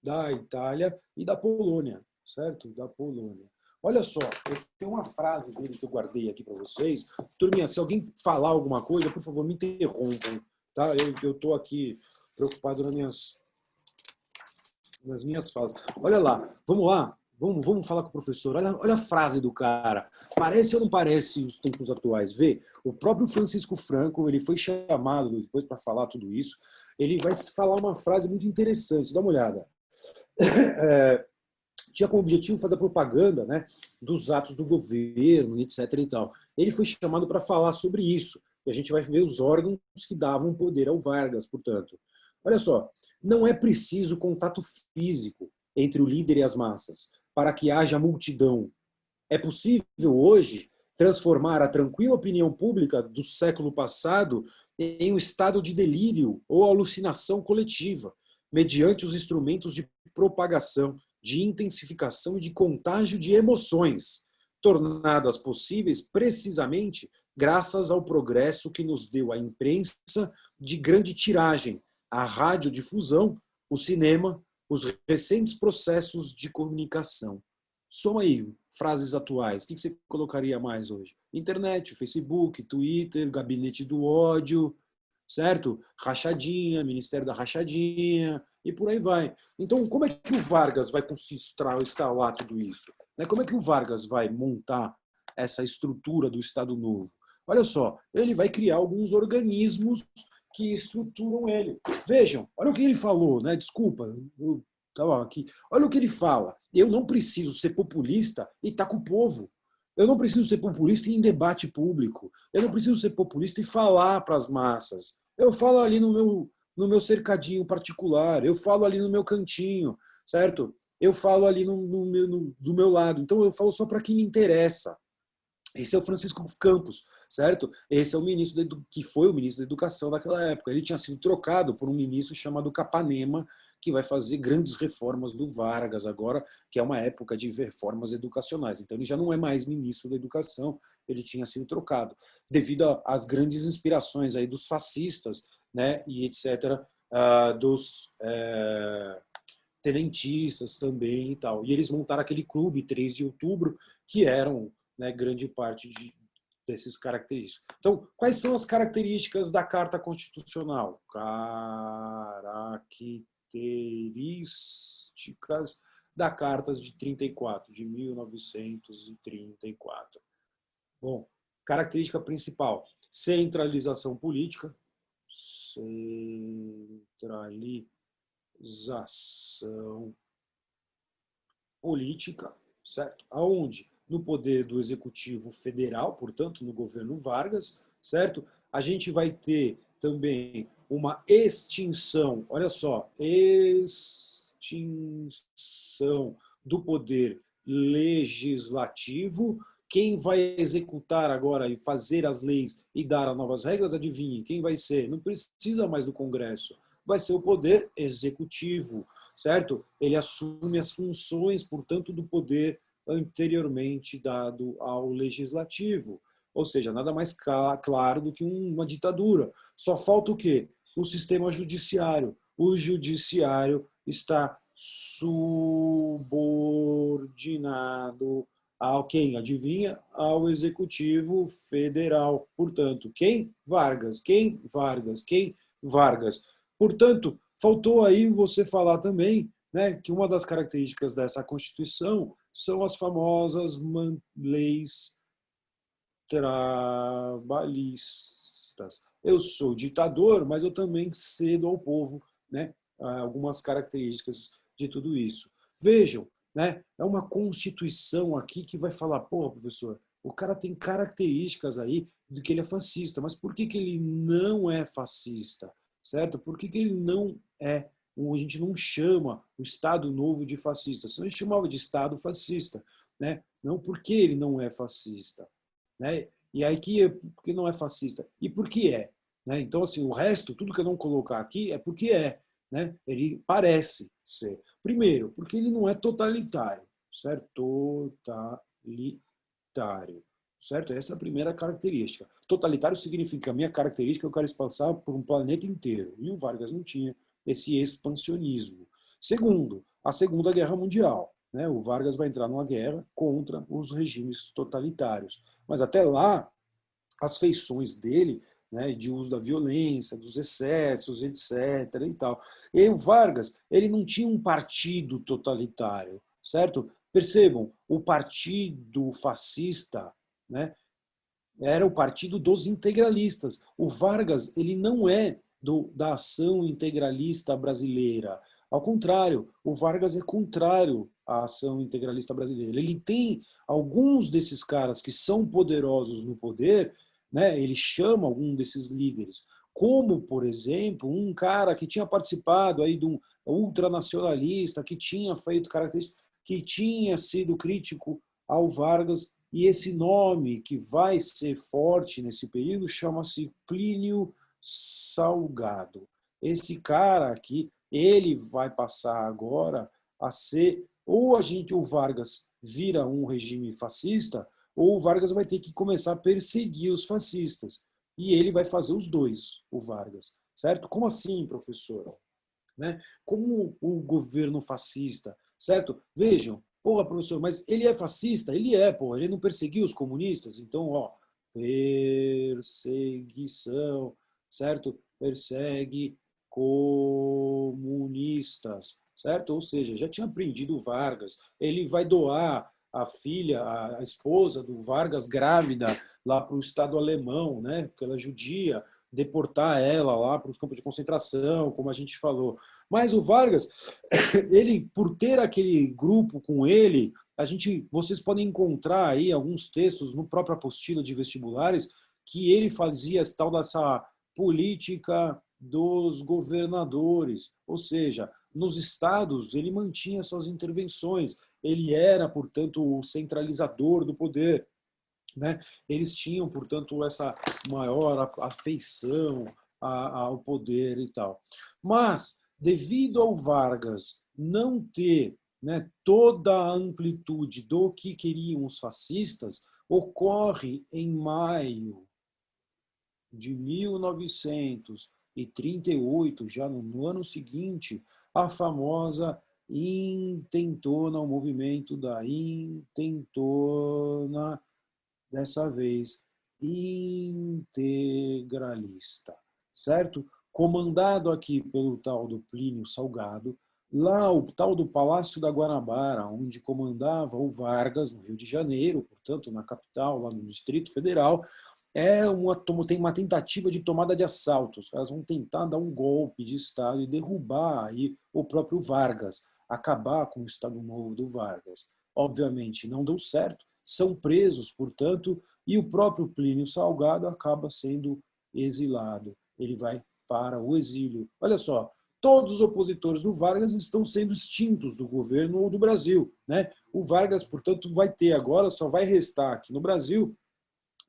Speaker 7: da Itália e da Polônia, certo? Da Polônia. Olha só, eu tenho uma frase dele que eu guardei aqui para vocês. Turminha, se alguém falar alguma coisa, por favor, me interrompam, tá? Eu estou aqui preocupado nas minhas falas. Olha lá, vamos lá. Vamos falar com o professor. Olha a frase do cara. Parece ou não parece os tempos atuais? Vê, o próprio Francisco Franco, ele foi chamado depois para falar tudo isso. Ele vai falar uma frase muito interessante. Dá uma olhada. Tinha como objetivo fazer a propaganda, né, dos atos do governo, etc. e tal. Ele foi chamado para falar sobre isso. E a gente vai ver os órgãos que davam poder ao Vargas, portanto. Olha só, não é preciso contato físico entre o líder e as massas para que haja multidão. É possível hoje transformar a tranquila opinião pública do século passado em um estado de delírio ou alucinação coletiva, mediante os instrumentos de propagação, de intensificação e de contágio de emoções, tornadas possíveis precisamente graças ao progresso que nos deu a imprensa de grande tiragem, a radiodifusão, o cinema, os recentes processos de comunicação. Soma aí frases atuais. O que você colocaria mais hoje? Internet, Facebook, Twitter, gabinete do ódio, certo? Rachadinha, Ministério da Rachadinha, e por aí vai. Então, como é que o Vargas vai conseguir instalar tudo isso? Como é que o Vargas vai montar essa estrutura do Estado Novo? Olha só, ele vai criar alguns organismos que estruturam ele. Vejam, olha o que ele falou, né? Desculpa, eu estava aqui. Olha o que ele fala. Eu não preciso ser populista e estar com o povo. Eu não preciso ser populista em debate público. Eu não preciso ser populista e falar para as massas. Eu falo ali no meu cercadinho particular. Eu falo ali no meu cantinho, certo? Eu falo ali do meu lado. Então eu falo só para quem me interessa. Esse é o Francisco Campos, certo? Esse é o ministro que foi o ministro da Educação daquela época. Ele tinha sido trocado por um ministro chamado Capanema, que vai fazer grandes reformas do Vargas agora, que é uma época de reformas educacionais. Então ele já não é mais ministro da Educação, ele tinha sido trocado, devido às grandes inspirações aí dos fascistas, né, e etc., dos tenentistas também e tal. E eles montaram aquele clube 3 de outubro, que eram, né, grande parte desses características. Então, quais são as características da Carta Constitucional? Características da Carta de 34, de 1934. Bom, característica principal: centralização política. Centralização política, certo? Aonde? No poder do Executivo Federal, portanto, no governo Vargas, certo? A gente vai ter também uma extinção, olha só, extinção do poder legislativo. Quem vai executar agora e fazer as leis e dar as novas regras, adivinhe, quem vai ser? Não precisa mais do Congresso, vai ser o poder executivo, certo? Ele assume as funções, portanto, do poder anteriormente dado ao legislativo. Ou seja, nada mais claro do que uma ditadura. Só falta o quê? O sistema judiciário. O judiciário está subordinado ao quem? Adivinha? Ao Executivo Federal. Portanto, quem? Vargas. Quem? Vargas. Quem? Vargas. Portanto, faltou aí você falar também, né, que uma das características dessa Constituição são as famosas leis trabalhistas. Eu sou ditador, mas eu também cedo ao povo, né, algumas características de tudo isso. Vejam, né, é uma Constituição aqui que vai falar, pô, professor, o cara tem características aí de que ele é fascista, mas por que ele não é fascista? Certo? Por que ele não é? A gente não chama o Estado Novo de fascista, senão a gente chamava de Estado fascista, né? Não porque ele não é fascista, né? E aí porque não é fascista e por que é, né? Então assim, o resto, tudo que eu não colocar aqui é porque é, né? Ele parece ser. Primeiro, porque ele não é totalitário, certo? Totalitário. certo? Essa é a primeira característica. Totalitário significa a minha característica, eu quero expansar por um planeta inteiro. E o Vargas não tinha esse expansionismo. Segundo, a Segunda Guerra Mundial. Né? O Vargas vai entrar numa guerra contra os regimes totalitários. Mas até lá, as feições dele, né, de uso da violência, dos excessos, etc. E tal. E o Vargas, ele não tinha um partido totalitário, certo? Percebam, o partido fascista, né, era o partido dos integralistas. O Vargas, ele não é da ação integralista brasileira. Ao contrário, o Vargas é contrário à ação integralista brasileira. Ele tem alguns desses caras que são poderosos no poder, né? Ele chama algum desses líderes, como, por exemplo, um cara que tinha participado aí de um ultranacionalista, que tinha feito características, que tinha sido crítico ao Vargas, e esse nome que vai ser forte nesse período chama-se Plínio Salgado. Esse cara aqui, ele vai passar agora a ser, ou o Vargas vira um regime fascista, ou o Vargas vai ter que começar a perseguir os fascistas. E ele vai fazer os dois, o Vargas. Certo? Como assim, professor? Né? Como o governo fascista, certo? Vejam, porra, professor, mas ele é fascista? Ele é, porra, ele não perseguiu os comunistas? Então, ó, perseguição, certo? Persegue comunistas, certo? Ou seja, já tinha prendido o Vargas, ele vai doar a filha, a esposa do Vargas grávida lá para o Estado alemão, né? Porque ela é judia, deportar ela lá para os campos de concentração, como a gente falou. Mas o Vargas, ele, por ter aquele grupo com ele, vocês podem encontrar aí alguns textos no próprio apostila de vestibulares que ele fazia tal dessa política dos governadores, ou seja, nos estados ele mantinha suas intervenções, ele era, portanto, o centralizador do poder. Né? Eles tinham, portanto, essa maior afeição ao poder e tal. Mas, devido ao Vargas não ter, né, toda a amplitude do que queriam os fascistas, ocorre em maio de 1938, já no ano seguinte, a famosa intentona, o movimento da intentona, dessa vez integralista, certo? Comandado aqui pelo tal do Plínio Salgado, lá o tal do Palácio da Guanabara, onde comandava o Vargas, no Rio de Janeiro, portanto, na capital, lá no Distrito Federal, tem uma tentativa de tomada de assalto. Os caras vão tentar dar um golpe de Estado e derrubar aí o próprio Vargas, acabar com o Estado Novo do Vargas. Obviamente não deu certo, são presos, portanto, e o próprio Plínio Salgado acaba sendo exilado. Ele vai para o exílio. Olha só, todos os opositores do Vargas estão sendo extintos do governo ou do Brasil. Né? O Vargas, portanto, vai ter agora, só vai restar aqui no Brasil,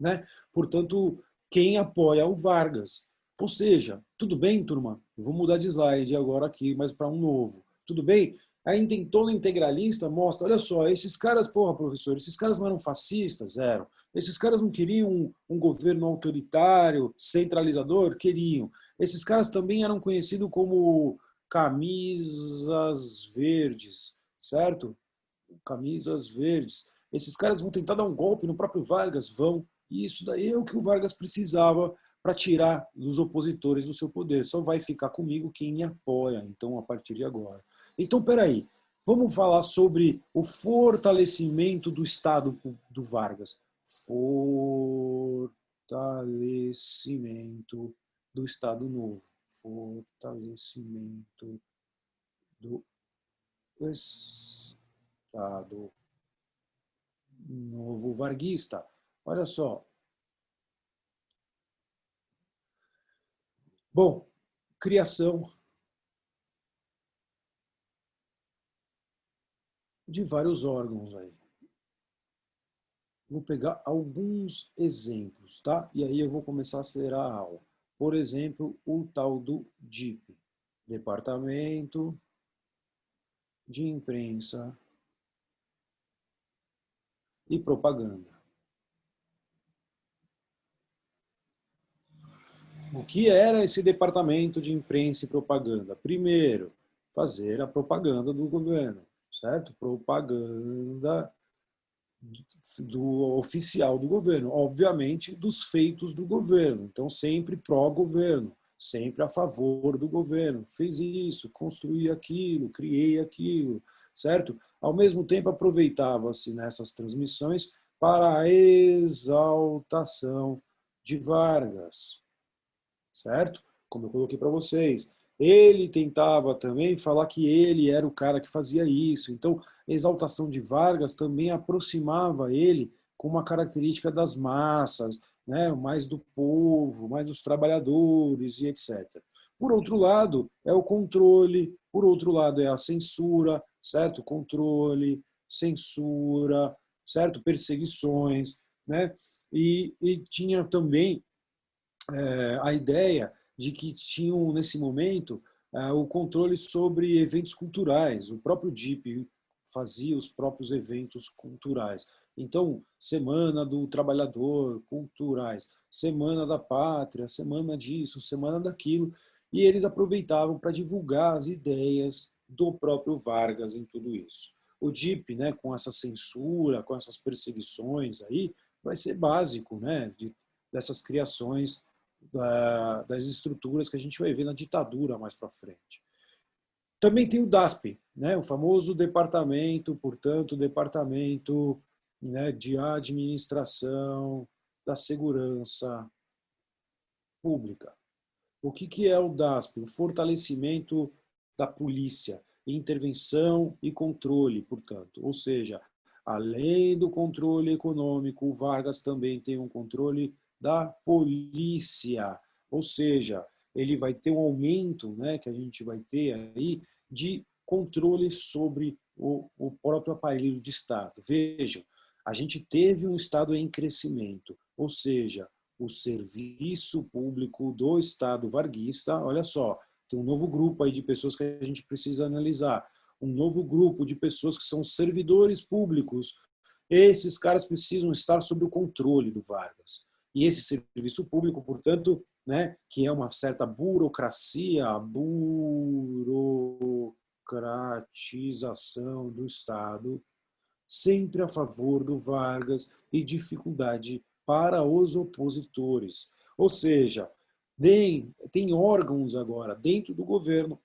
Speaker 7: né? Portanto, quem apoia o Vargas. Ou seja, tudo bem, turma? Eu vou mudar de slide agora aqui, mas para um novo. Tudo bem? A intentona integralista mostra, olha só, esses caras, porra, professor, esses caras não eram fascistas? Eram. Esses caras não queriam um governo autoritário, centralizador? Queriam. Esses caras também eram conhecidos como camisas verdes, certo? Camisas verdes. Esses caras vão tentar dar um golpe no próprio Vargas? Vão. E isso daí é o que o Vargas precisava para tirar os opositores do seu poder. Só vai ficar comigo quem me apoia, então, a partir de agora. Então, peraí, vamos falar sobre o fortalecimento do Estado do Vargas. Fortalecimento do Estado Novo. Fortalecimento do Estado Novo varguista. Olha só. Bom, criação de vários órgãos aí. Vou pegar alguns exemplos, tá? E aí eu vou começar a acelerar a aula. Por exemplo, o tal do DIP, Departamento de Imprensa e Propaganda. O que era esse departamento de imprensa e propaganda? Primeiro, fazer a propaganda do governo, certo? Propaganda do oficial do governo, obviamente dos feitos do governo, então sempre pró-governo, sempre a favor do governo, fez isso, construí aquilo, criei aquilo, certo? Ao mesmo tempo aproveitava-se nessas transmissões para a exaltação de Vargas, certo? Como eu coloquei para vocês. Ele tentava também falar que ele era o cara que fazia isso. Então, a exaltação de Vargas também aproximava ele com uma característica das massas, né? Mais do povo, mais dos trabalhadores e etc. Por outro lado, é o controle, por outro lado, é a censura, certo? Controle, censura, certo? Perseguições, né? E tinha também a ideia de que tinham, nesse momento, o controle sobre eventos culturais. O próprio DIP fazia os próprios eventos culturais. Então, Semana do Trabalhador, culturais, Semana da Pátria, Semana disso, Semana daquilo, e eles aproveitavam para divulgar as ideias do próprio Vargas em tudo isso. O DIP, né, com essa censura, com essas perseguições aí, vai ser básico, né, dessas criações das estruturas que a gente vai ver na ditadura mais para frente. Também tem o DASP, né, o famoso departamento, portanto, departamento, né, de administração da segurança pública. O que é o DASP? O fortalecimento da polícia, intervenção e controle, portanto. Ou seja, além do controle econômico, o Vargas também tem um controle da polícia, ou seja, ele vai ter um aumento, né, que a gente vai ter aí, de controle sobre o próprio aparelho de Estado. Vejam, a gente teve um Estado em crescimento, ou seja, o serviço público do Estado varguista, olha só, tem um novo grupo aí de pessoas que a gente precisa analisar, um novo grupo de pessoas que são servidores públicos. Esses caras precisam estar sob o controle do Vargas. E esse serviço público, portanto, né, que é uma certa burocracia, burocratização do Estado, sempre a favor do Vargas e dificuldade para os opositores. Ou seja, tem órgãos agora dentro do governo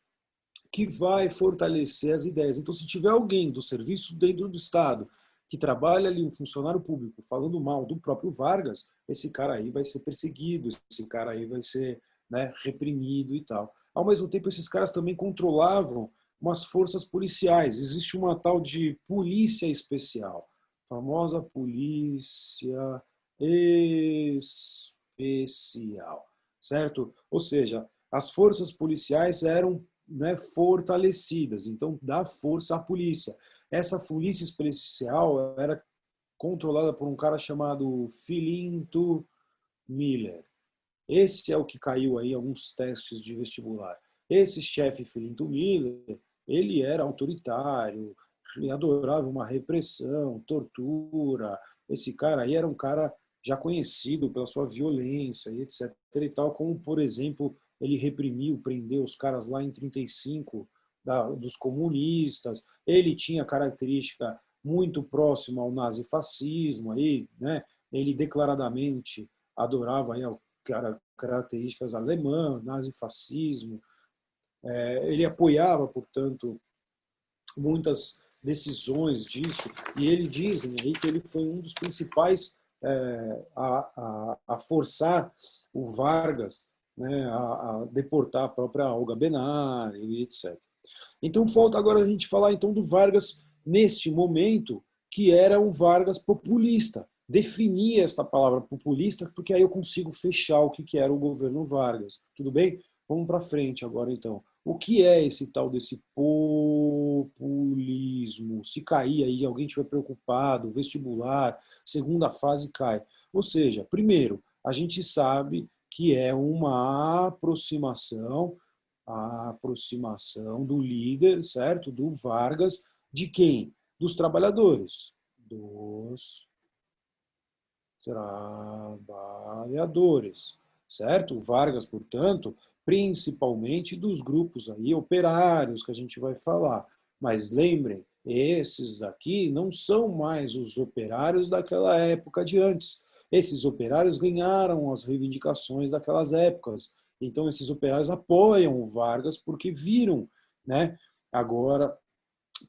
Speaker 7: que vai fortalecer as ideias. Então, se tiver alguém do serviço dentro do Estado que trabalha ali, um funcionário público, falando mal do próprio Vargas, esse cara aí vai ser perseguido, esse cara aí vai ser, né, reprimido e tal. Ao mesmo tempo, esses caras também controlavam umas forças policiais. Existe uma tal de polícia especial, famosa polícia especial, certo? Ou seja, as forças policiais eram, né, fortalecidas, então dá força à polícia. Essa polícia especial era controlada por um cara chamado Filinto Miller. Esse é o que caiu aí em alguns testes de vestibular. Esse chefe Filinto Miller, ele era autoritário, ele adorava uma repressão, tortura. Esse cara aí era um cara já conhecido pela sua violência e etc. e tal, como, por exemplo, ele reprimiu, prendeu os caras lá em 1935, dos comunistas. Ele tinha característica muito próxima ao nazifascismo, aí, né? Ele declaradamente adorava aí, características alemãs, nazifascismo. Ele apoiava, portanto, muitas decisões disso, e ele dizem aí que ele foi um dos principais a forçar o Vargas, né, a deportar a própria Olga Benário e etc. Então falta agora a gente falar então do Vargas neste momento, que era um Vargas populista. Definir esta palavra populista, porque aí eu consigo fechar o que era o governo Vargas. Tudo bem? Vamos para frente agora então. O que é esse tal desse populismo? Se cair aí, alguém estiver preocupado, vestibular, segunda fase cai. Ou seja, primeiro, a gente sabe que é uma aproximação do líder, certo? Do Vargas, de quem? Dos trabalhadores. Dos trabalhadores, certo? O Vargas, portanto, principalmente dos grupos aí operários que a gente vai falar. Mas lembrem, esses aqui não são mais os operários daquela época de antes. Esses operários ganharam as reivindicações daquelas épocas. Então, esses operários apoiam o Vargas porque viram, né, agora,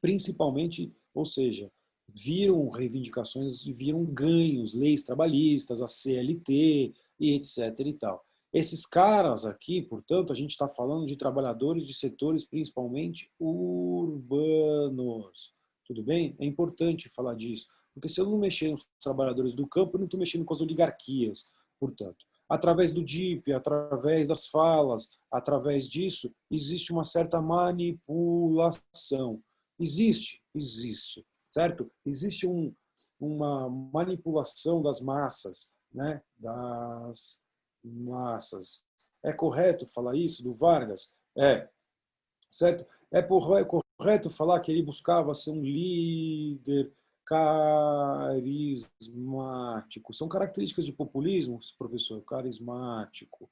Speaker 7: principalmente, ou seja, viram reivindicações e viram ganhos, leis trabalhistas, a CLT e etc. e tal. Esses caras aqui, portanto, a gente está falando de trabalhadores de setores principalmente urbanos. Tudo bem? É importante falar disso, porque se eu não mexer nos trabalhadores do campo, eu não estou mexendo com as oligarquias. Portanto, através do DIP, através das falas, através disso, existe uma certa manipulação. Existe, certo? Existe uma manipulação das massas, né? Das massas. É correto falar isso do Vargas? É, certo? É correto falar que ele buscava ser um líder carismático. São características de populismo, professor, carismático.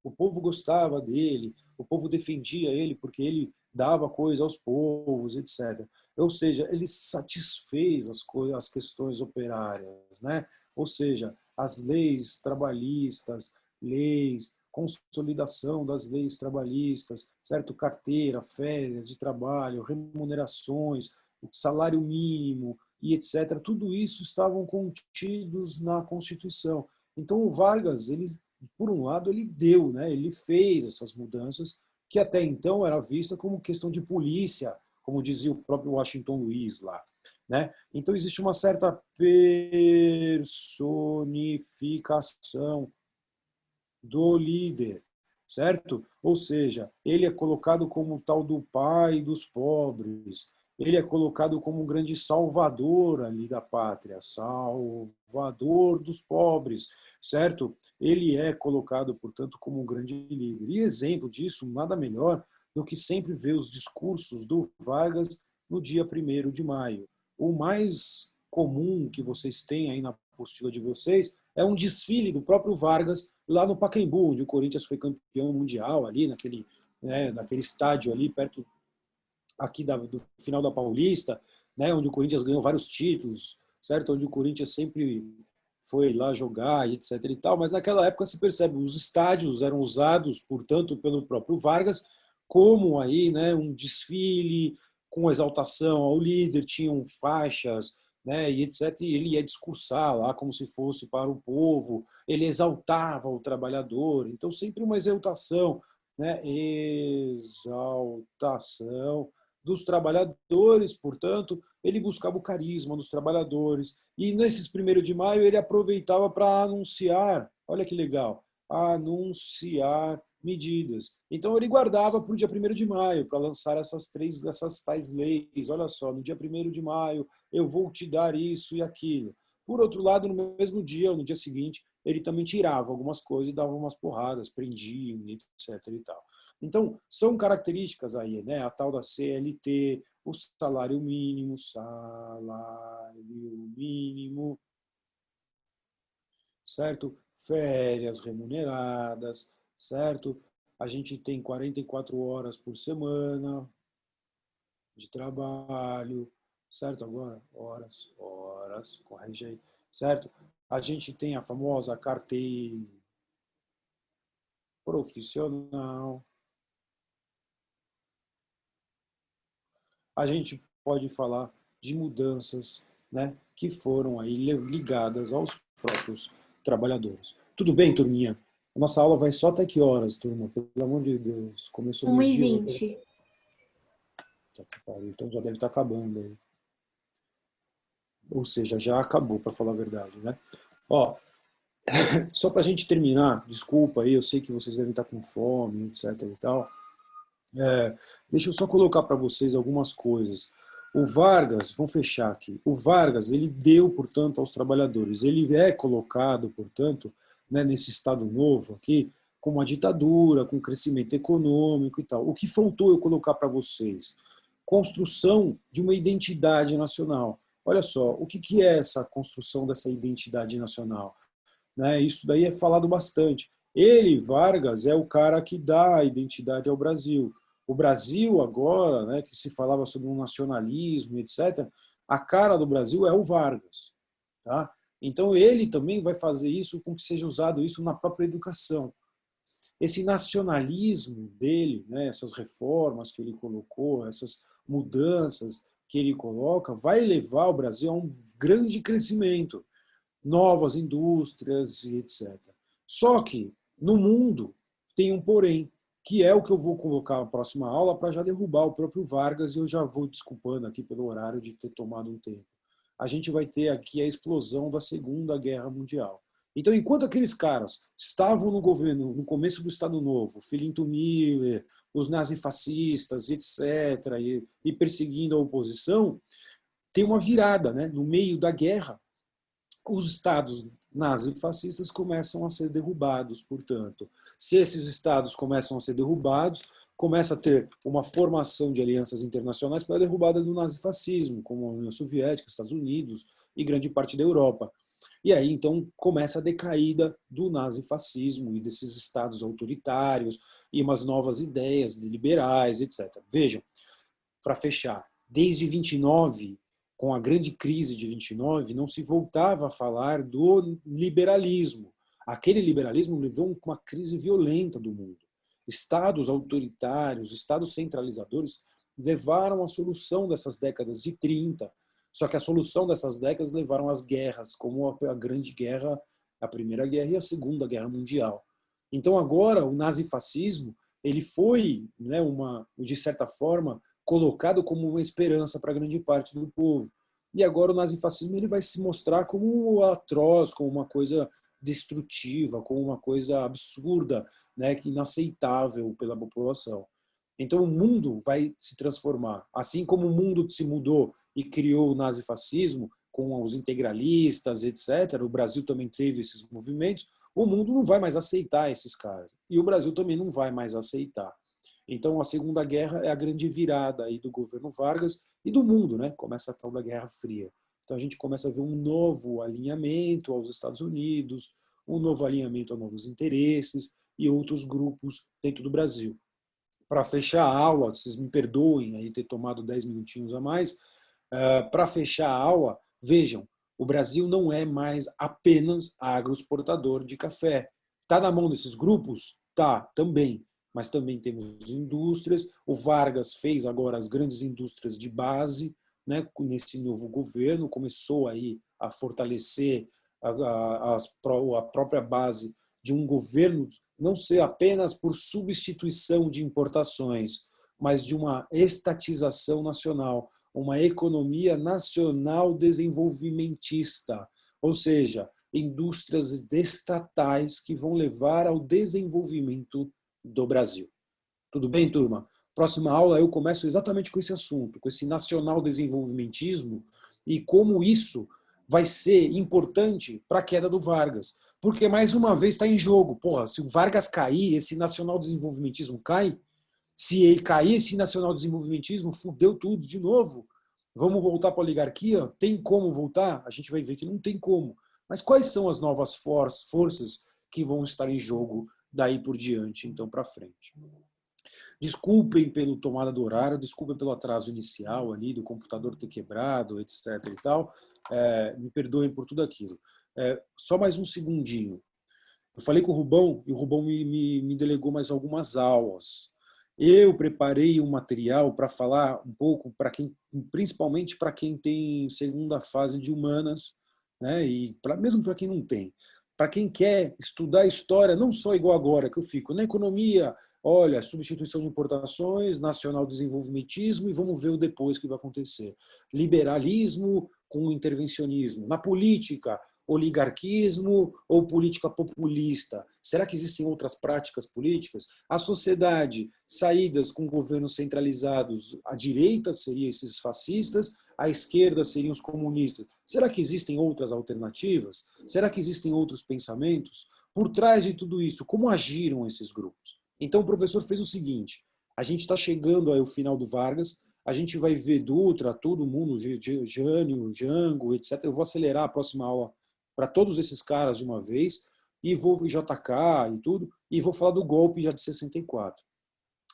Speaker 7: O povo gostava dele, o povo defendia ele porque ele dava coisa aos povos, etc. Ou seja, ele satisfez as questões operárias, né? Ou seja, as leis trabalhistas, leis, consolidação das leis trabalhistas, certo? Carteira, férias de trabalho, remunerações, salário mínimo e etc. Tudo isso estavam contidos na Constituição. Então, o Vargas, ele, por um lado, ele deu, né? Ele fez essas mudanças que até então era vista como questão de polícia, como dizia o próprio Washington Luiz lá, né? Então, existe uma certa personificação do líder, certo? Ou seja, ele é colocado como o tal do pai dos pobres, ele é colocado como um grande salvador ali da pátria, salvador dos pobres, certo? Ele é colocado, portanto, como um grande líder. E exemplo disso, nada melhor do que sempre ver os discursos do Vargas no dia 1º de maio. O mais comum que vocês têm aí na apostila de vocês é um desfile do próprio Vargas lá no Pacaembu, onde o Corinthians foi campeão mundial, ali naquele estádio ali perto aqui do final da Paulista, né, onde o Corinthians ganhou vários títulos, certo? Onde o Corinthians sempre foi lá jogar, etc. e tal, mas naquela época se percebe, os estádios eram usados, portanto, pelo próprio Vargas, como aí, né, um desfile com exaltação ao líder, tinham faixas, né, e etc. E ele ia discursar lá como se fosse para o povo, ele exaltava o trabalhador, então sempre uma exaltação, né, exaltação dos trabalhadores, portanto, ele buscava o carisma dos trabalhadores. E nesses 1º de maio ele aproveitava para anunciar, olha que legal, anunciar medidas. Então ele guardava para o dia 1º de maio, para lançar essas tais leis. Olha só, no dia 1º de maio eu vou te dar isso e aquilo. Por outro lado, no mesmo dia, ou no dia seguinte, ele também tirava algumas coisas e dava umas porradas, prendia, etc. e tal. Então, são características aí, né? A tal da CLT, o salário mínimo, certo? Férias remuneradas, certo? A gente tem 44 horas por semana de trabalho, certo? Agora, horas, corrige aí, certo? A gente tem a famosa carteira profissional. A gente pode falar de mudanças, né, que foram aí ligadas aos próprios trabalhadores. Tudo bem, turminha? A nossa aula vai só até que horas, turma? Pelo amor de Deus. Começou
Speaker 5: 1h20.
Speaker 7: Então já deve estar acabando aí. Ou seja, já acabou, para falar a verdade, né? Ó, só para a gente terminar, desculpa aí, eu sei que vocês devem estar com fome, etc. e tal. Deixa eu só colocar para vocês algumas coisas. O Vargas, vamos fechar aqui. O Vargas, ele deu, portanto, aos trabalhadores. Ele é colocado, portanto, né, nesse Estado Novo aqui, com uma ditadura, com crescimento econômico e tal. O que faltou eu colocar para vocês? Construção de uma identidade nacional. Olha só, o que é essa construção dessa identidade nacional? Né, isso daí é falado bastante. Ele, Vargas, é o cara que dá a identidade ao Brasil. O Brasil agora, né, que se falava sobre um nacionalismo, etc., a cara do Brasil é o Vargas. Tá? Então ele também vai fazer isso com que seja usado isso na própria educação. Esse nacionalismo dele, né, essas reformas que ele colocou, essas mudanças que ele coloca, vai levar o Brasil a um grande crescimento, novas indústrias e etc. Só que no mundo tem um porém, que é o que eu vou colocar na próxima aula para já derrubar o próprio Vargas, e eu já vou desculpando aqui pelo horário de ter tomado um tempo. A gente vai ter aqui a explosão da Segunda Guerra Mundial. Então, enquanto aqueles caras estavam no governo, no começo do Estado Novo, Filinto Miller, os nazifascistas, etc., e perseguindo a oposição, tem uma virada, né? No meio da guerra, os estados nazifascistas começam a ser derrubados, portanto. Se esses estados começam a ser derrubados, começa a ter uma formação de alianças internacionais para a derrubada do nazifascismo, como a União Soviética, Estados Unidos e grande parte da Europa. E aí, então, começa a decaída do nazifascismo e desses estados autoritários e umas novas ideias liberais, etc. Vejam, para fechar, desde 29, com a grande crise de 29, não se voltava a falar do liberalismo. Aquele liberalismo levou a uma crise violenta do mundo. Estados autoritários, estados centralizadores levaram a solução dessas décadas de 30. Só que a solução dessas décadas levaram às guerras, como a Grande Guerra, a Primeira Guerra e a Segunda Guerra Mundial. Então agora o nazifascismo ele foi, né, de certa forma, colocado como uma esperança para grande parte do povo. E agora o nazifascismo ele vai se mostrar como atroz, como uma coisa destrutiva, como uma coisa absurda, né, inaceitável pela população. Então o mundo vai se transformar. Assim como o mundo se mudou e criou o nazifascismo, com os integralistas, etc., o Brasil também teve esses movimentos, o mundo não vai mais aceitar esses caras. E o Brasil também não vai mais aceitar. Então a Segunda Guerra é a grande virada aí do governo Vargas e do mundo, né? Começa a tal da Guerra Fria. Então a gente começa a ver um novo alinhamento aos Estados Unidos, um novo alinhamento a novos interesses e outros grupos dentro do Brasil. Para fechar a aula, vocês me perdoem aí ter tomado 10 minutinhos a mais, para fechar a aula, vejam, o Brasil não é mais apenas agroexportador de café. Está na mão desses grupos? Tá, também. Mas também temos indústrias. O Vargas fez agora as grandes indústrias de base, né, nesse novo governo, começou aí a fortalecer a própria base de um governo não ser apenas por substituição de importações, mas de uma estatização nacional, uma economia nacional desenvolvimentista, ou seja, indústrias estatais que vão levar ao desenvolvimento do Brasil. Tudo bem, turma? Próxima aula eu começo exatamente com esse assunto, com esse nacional desenvolvimentismo e como isso vai ser importante para a queda do Vargas. Porque, mais uma vez, está em jogo. Porra, se o Vargas cair, esse nacional desenvolvimentismo cai. Se ele cair, esse nacional desenvolvimentismo, fudeu tudo de novo. Vamos voltar para a oligarquia? Tem como voltar? A gente vai ver que não tem como. Mas quais são as novas forças que vão estar em jogo daí por diante, então, para frente? Desculpem pela tomada do horário, desculpem pelo atraso inicial ali, do computador ter quebrado, etc. e tal. Me perdoem por tudo aquilo. Só mais um segundinho. Eu falei com o Rubão e o Rubão me delegou mais algumas aulas. Eu preparei um material para falar um pouco, principalmente para quem tem segunda fase de humanas, né? E mesmo para quem não tem. Para quem quer estudar história, não só igual agora que eu fico, na economia, olha, substituição de importações, nacional desenvolvimentismo e vamos ver o depois que vai acontecer. Liberalismo com intervencionismo. Na política, oligarquismo ou política populista? Será que existem outras práticas políticas? A sociedade, saídas com governos centralizados, a direita seriam esses fascistas, a esquerda seriam os comunistas. Será que existem outras alternativas? Será que existem outros pensamentos? Por trás de tudo isso, como agiram esses grupos? Então o professor fez o seguinte, a gente está chegando ao final do Vargas, a gente vai ver Dutra, todo mundo, Jânio, Jango, etc. Eu vou acelerar a próxima aula para todos esses caras de uma vez. e vou JK e tudo, e vou falar do golpe já de 64.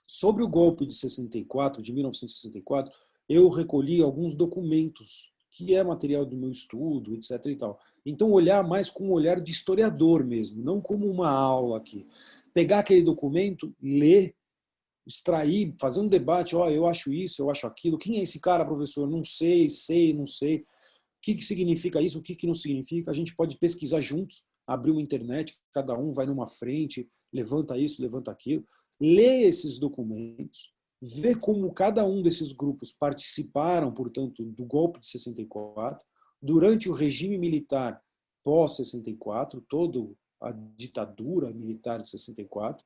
Speaker 7: Sobre o golpe de 64, de 1964, eu recolhi alguns documentos, que é material do meu estudo, etc. e tal. Então, olhar mais com um olhar de historiador mesmo, não como uma aula aqui. Pegar aquele documento, ler, extrair, fazer um debate, eu acho isso, eu acho aquilo. Quem é esse cara, professor? Não sei, não sei. O que significa isso, o que não significa? A gente pode pesquisar juntos, abrir uma internet, cada um vai numa frente, levanta isso, levanta aquilo. Lê esses documentos, vê como cada um desses grupos participaram, portanto, do golpe de 64, durante o regime militar pós-64, toda a ditadura militar de 64,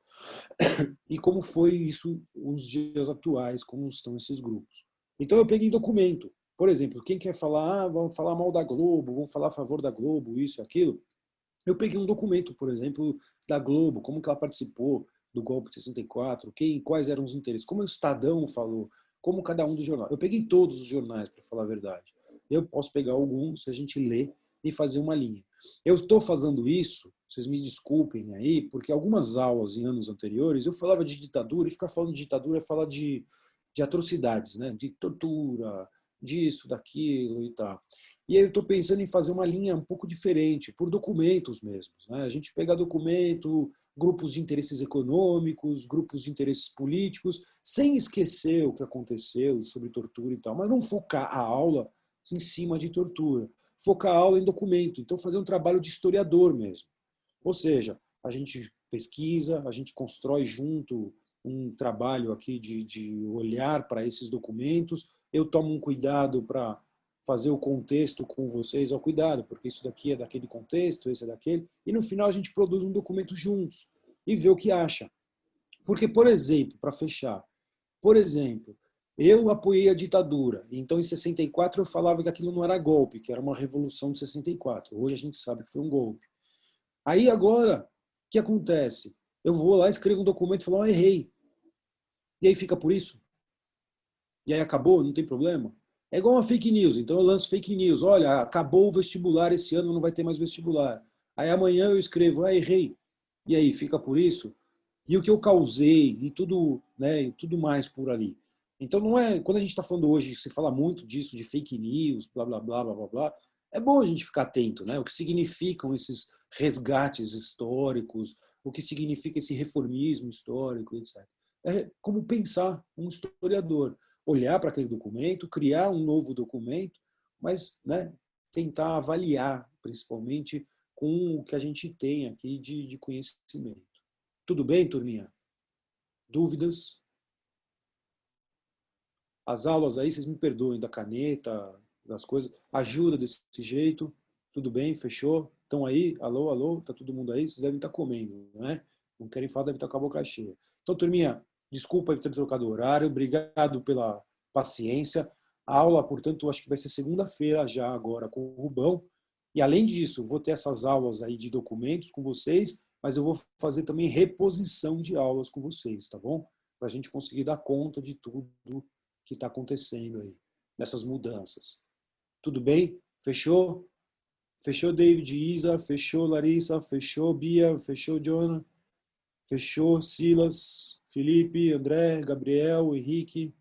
Speaker 7: e como foi isso os dias atuais, como estão esses grupos. Então eu peguei documento. Por exemplo, quem quer falar, vamos falar mal da Globo, vamos falar a favor da Globo, isso, aquilo. Eu peguei um documento, por exemplo, da Globo, como que ela participou do golpe de 64, quais eram os interesses, como o Estadão falou, como cada um dos jornais. Eu peguei todos os jornais, para falar a verdade. Eu posso pegar alguns, a gente lê e fazer uma linha. Eu estou fazendo isso, vocês me desculpem aí, porque algumas aulas em anos anteriores eu falava de ditadura, e ficar falando de ditadura é falar de atrocidades, né? De tortura, disso, daquilo e tal. E aí eu estou pensando em fazer uma linha um pouco diferente, por documentos mesmos, né? A gente pega documento, grupos de interesses econômicos, grupos de interesses políticos, sem esquecer o que aconteceu sobre tortura e tal, mas não focar a aula em cima de tortura. Focar a aula em documento. Então, fazer um trabalho de historiador mesmo. Ou seja, a gente pesquisa, a gente constrói junto um trabalho aqui de olhar para esses documentos. Eu tomo um cuidado para fazer o contexto com vocês ao cuidado, porque isso daqui é daquele contexto, esse é daquele, e no final a gente produz um documento juntos e vê o que acha. Porque, por exemplo, para fechar, por exemplo, eu apoiei a ditadura, então em 64 eu falava que aquilo não era golpe, que era uma revolução de 64. Hoje a gente sabe que foi um golpe. Aí agora, o que acontece? Eu vou lá, escrevo um documento e falo, errei. E aí fica por isso? E aí acabou, não tem problema? É igual uma fake news, então eu lanço fake news. Olha, acabou o vestibular esse ano, não vai ter mais vestibular. Aí amanhã eu escrevo, errei. E aí, fica por isso? E o que eu causei, e tudo, né, e tudo mais por ali. Então não é, quando a gente está falando hoje, se fala muito disso, de fake news, blá, blá, blá, blá, blá, blá, é bom a gente ficar atento, né? O que significam esses resgates históricos, o que significa esse reformismo histórico, etc. É como pensar um historiador. Olhar para aquele documento, criar um novo documento, mas, né, tentar avaliar, principalmente, com o que a gente tem aqui de conhecimento. Tudo bem, turminha? Dúvidas? As aulas aí, vocês me perdoem, da caneta, das coisas. Ajuda desse jeito. Tudo bem? Fechou? Estão aí? Alô, alô? Tá todo mundo aí? Vocês devem estar comendo, né? Não querem falar, devem estar com a boca cheia. Então, turminha, desculpa por ter trocado o horário. Obrigado pela paciência. A aula, portanto, acho que vai ser segunda-feira já agora com o Rubão. E, além disso, vou ter essas aulas aí de documentos com vocês, mas eu vou fazer também reposição de aulas com vocês, tá bom? Para a gente conseguir dar conta de tudo que está acontecendo aí, nessas mudanças. Tudo bem? Fechou? Fechou, David, Isa? Fechou, Larissa? Fechou, Bia? Fechou, Jonah? Fechou, Silas? Felipe? André? Gabriel? Henrique?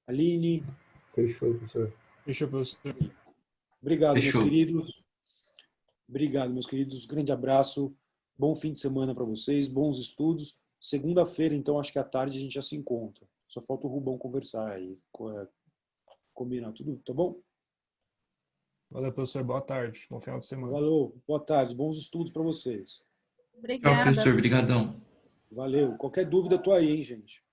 Speaker 7: Aline?
Speaker 9: Fechou, professor.
Speaker 8: Fechou, professor.
Speaker 7: Obrigado,
Speaker 4: Fechou.
Speaker 7: meus queridos. Obrigado, meus queridos. Grande abraço. Bom fim de semana para vocês. Bons estudos. Segunda-feira, então, acho que à tarde a gente já se encontra. Só falta o Rubão conversar aí. Combinar tudo, tá bom?
Speaker 8: Valeu, professor. Boa tarde. Bom final de semana.
Speaker 7: Valeu. Boa tarde. Bons estudos para vocês.
Speaker 4: Tchau,
Speaker 3: Obrigada.
Speaker 4: professor. Obrigadão.
Speaker 7: Valeu. Qualquer dúvida, tô aí, hein, gente.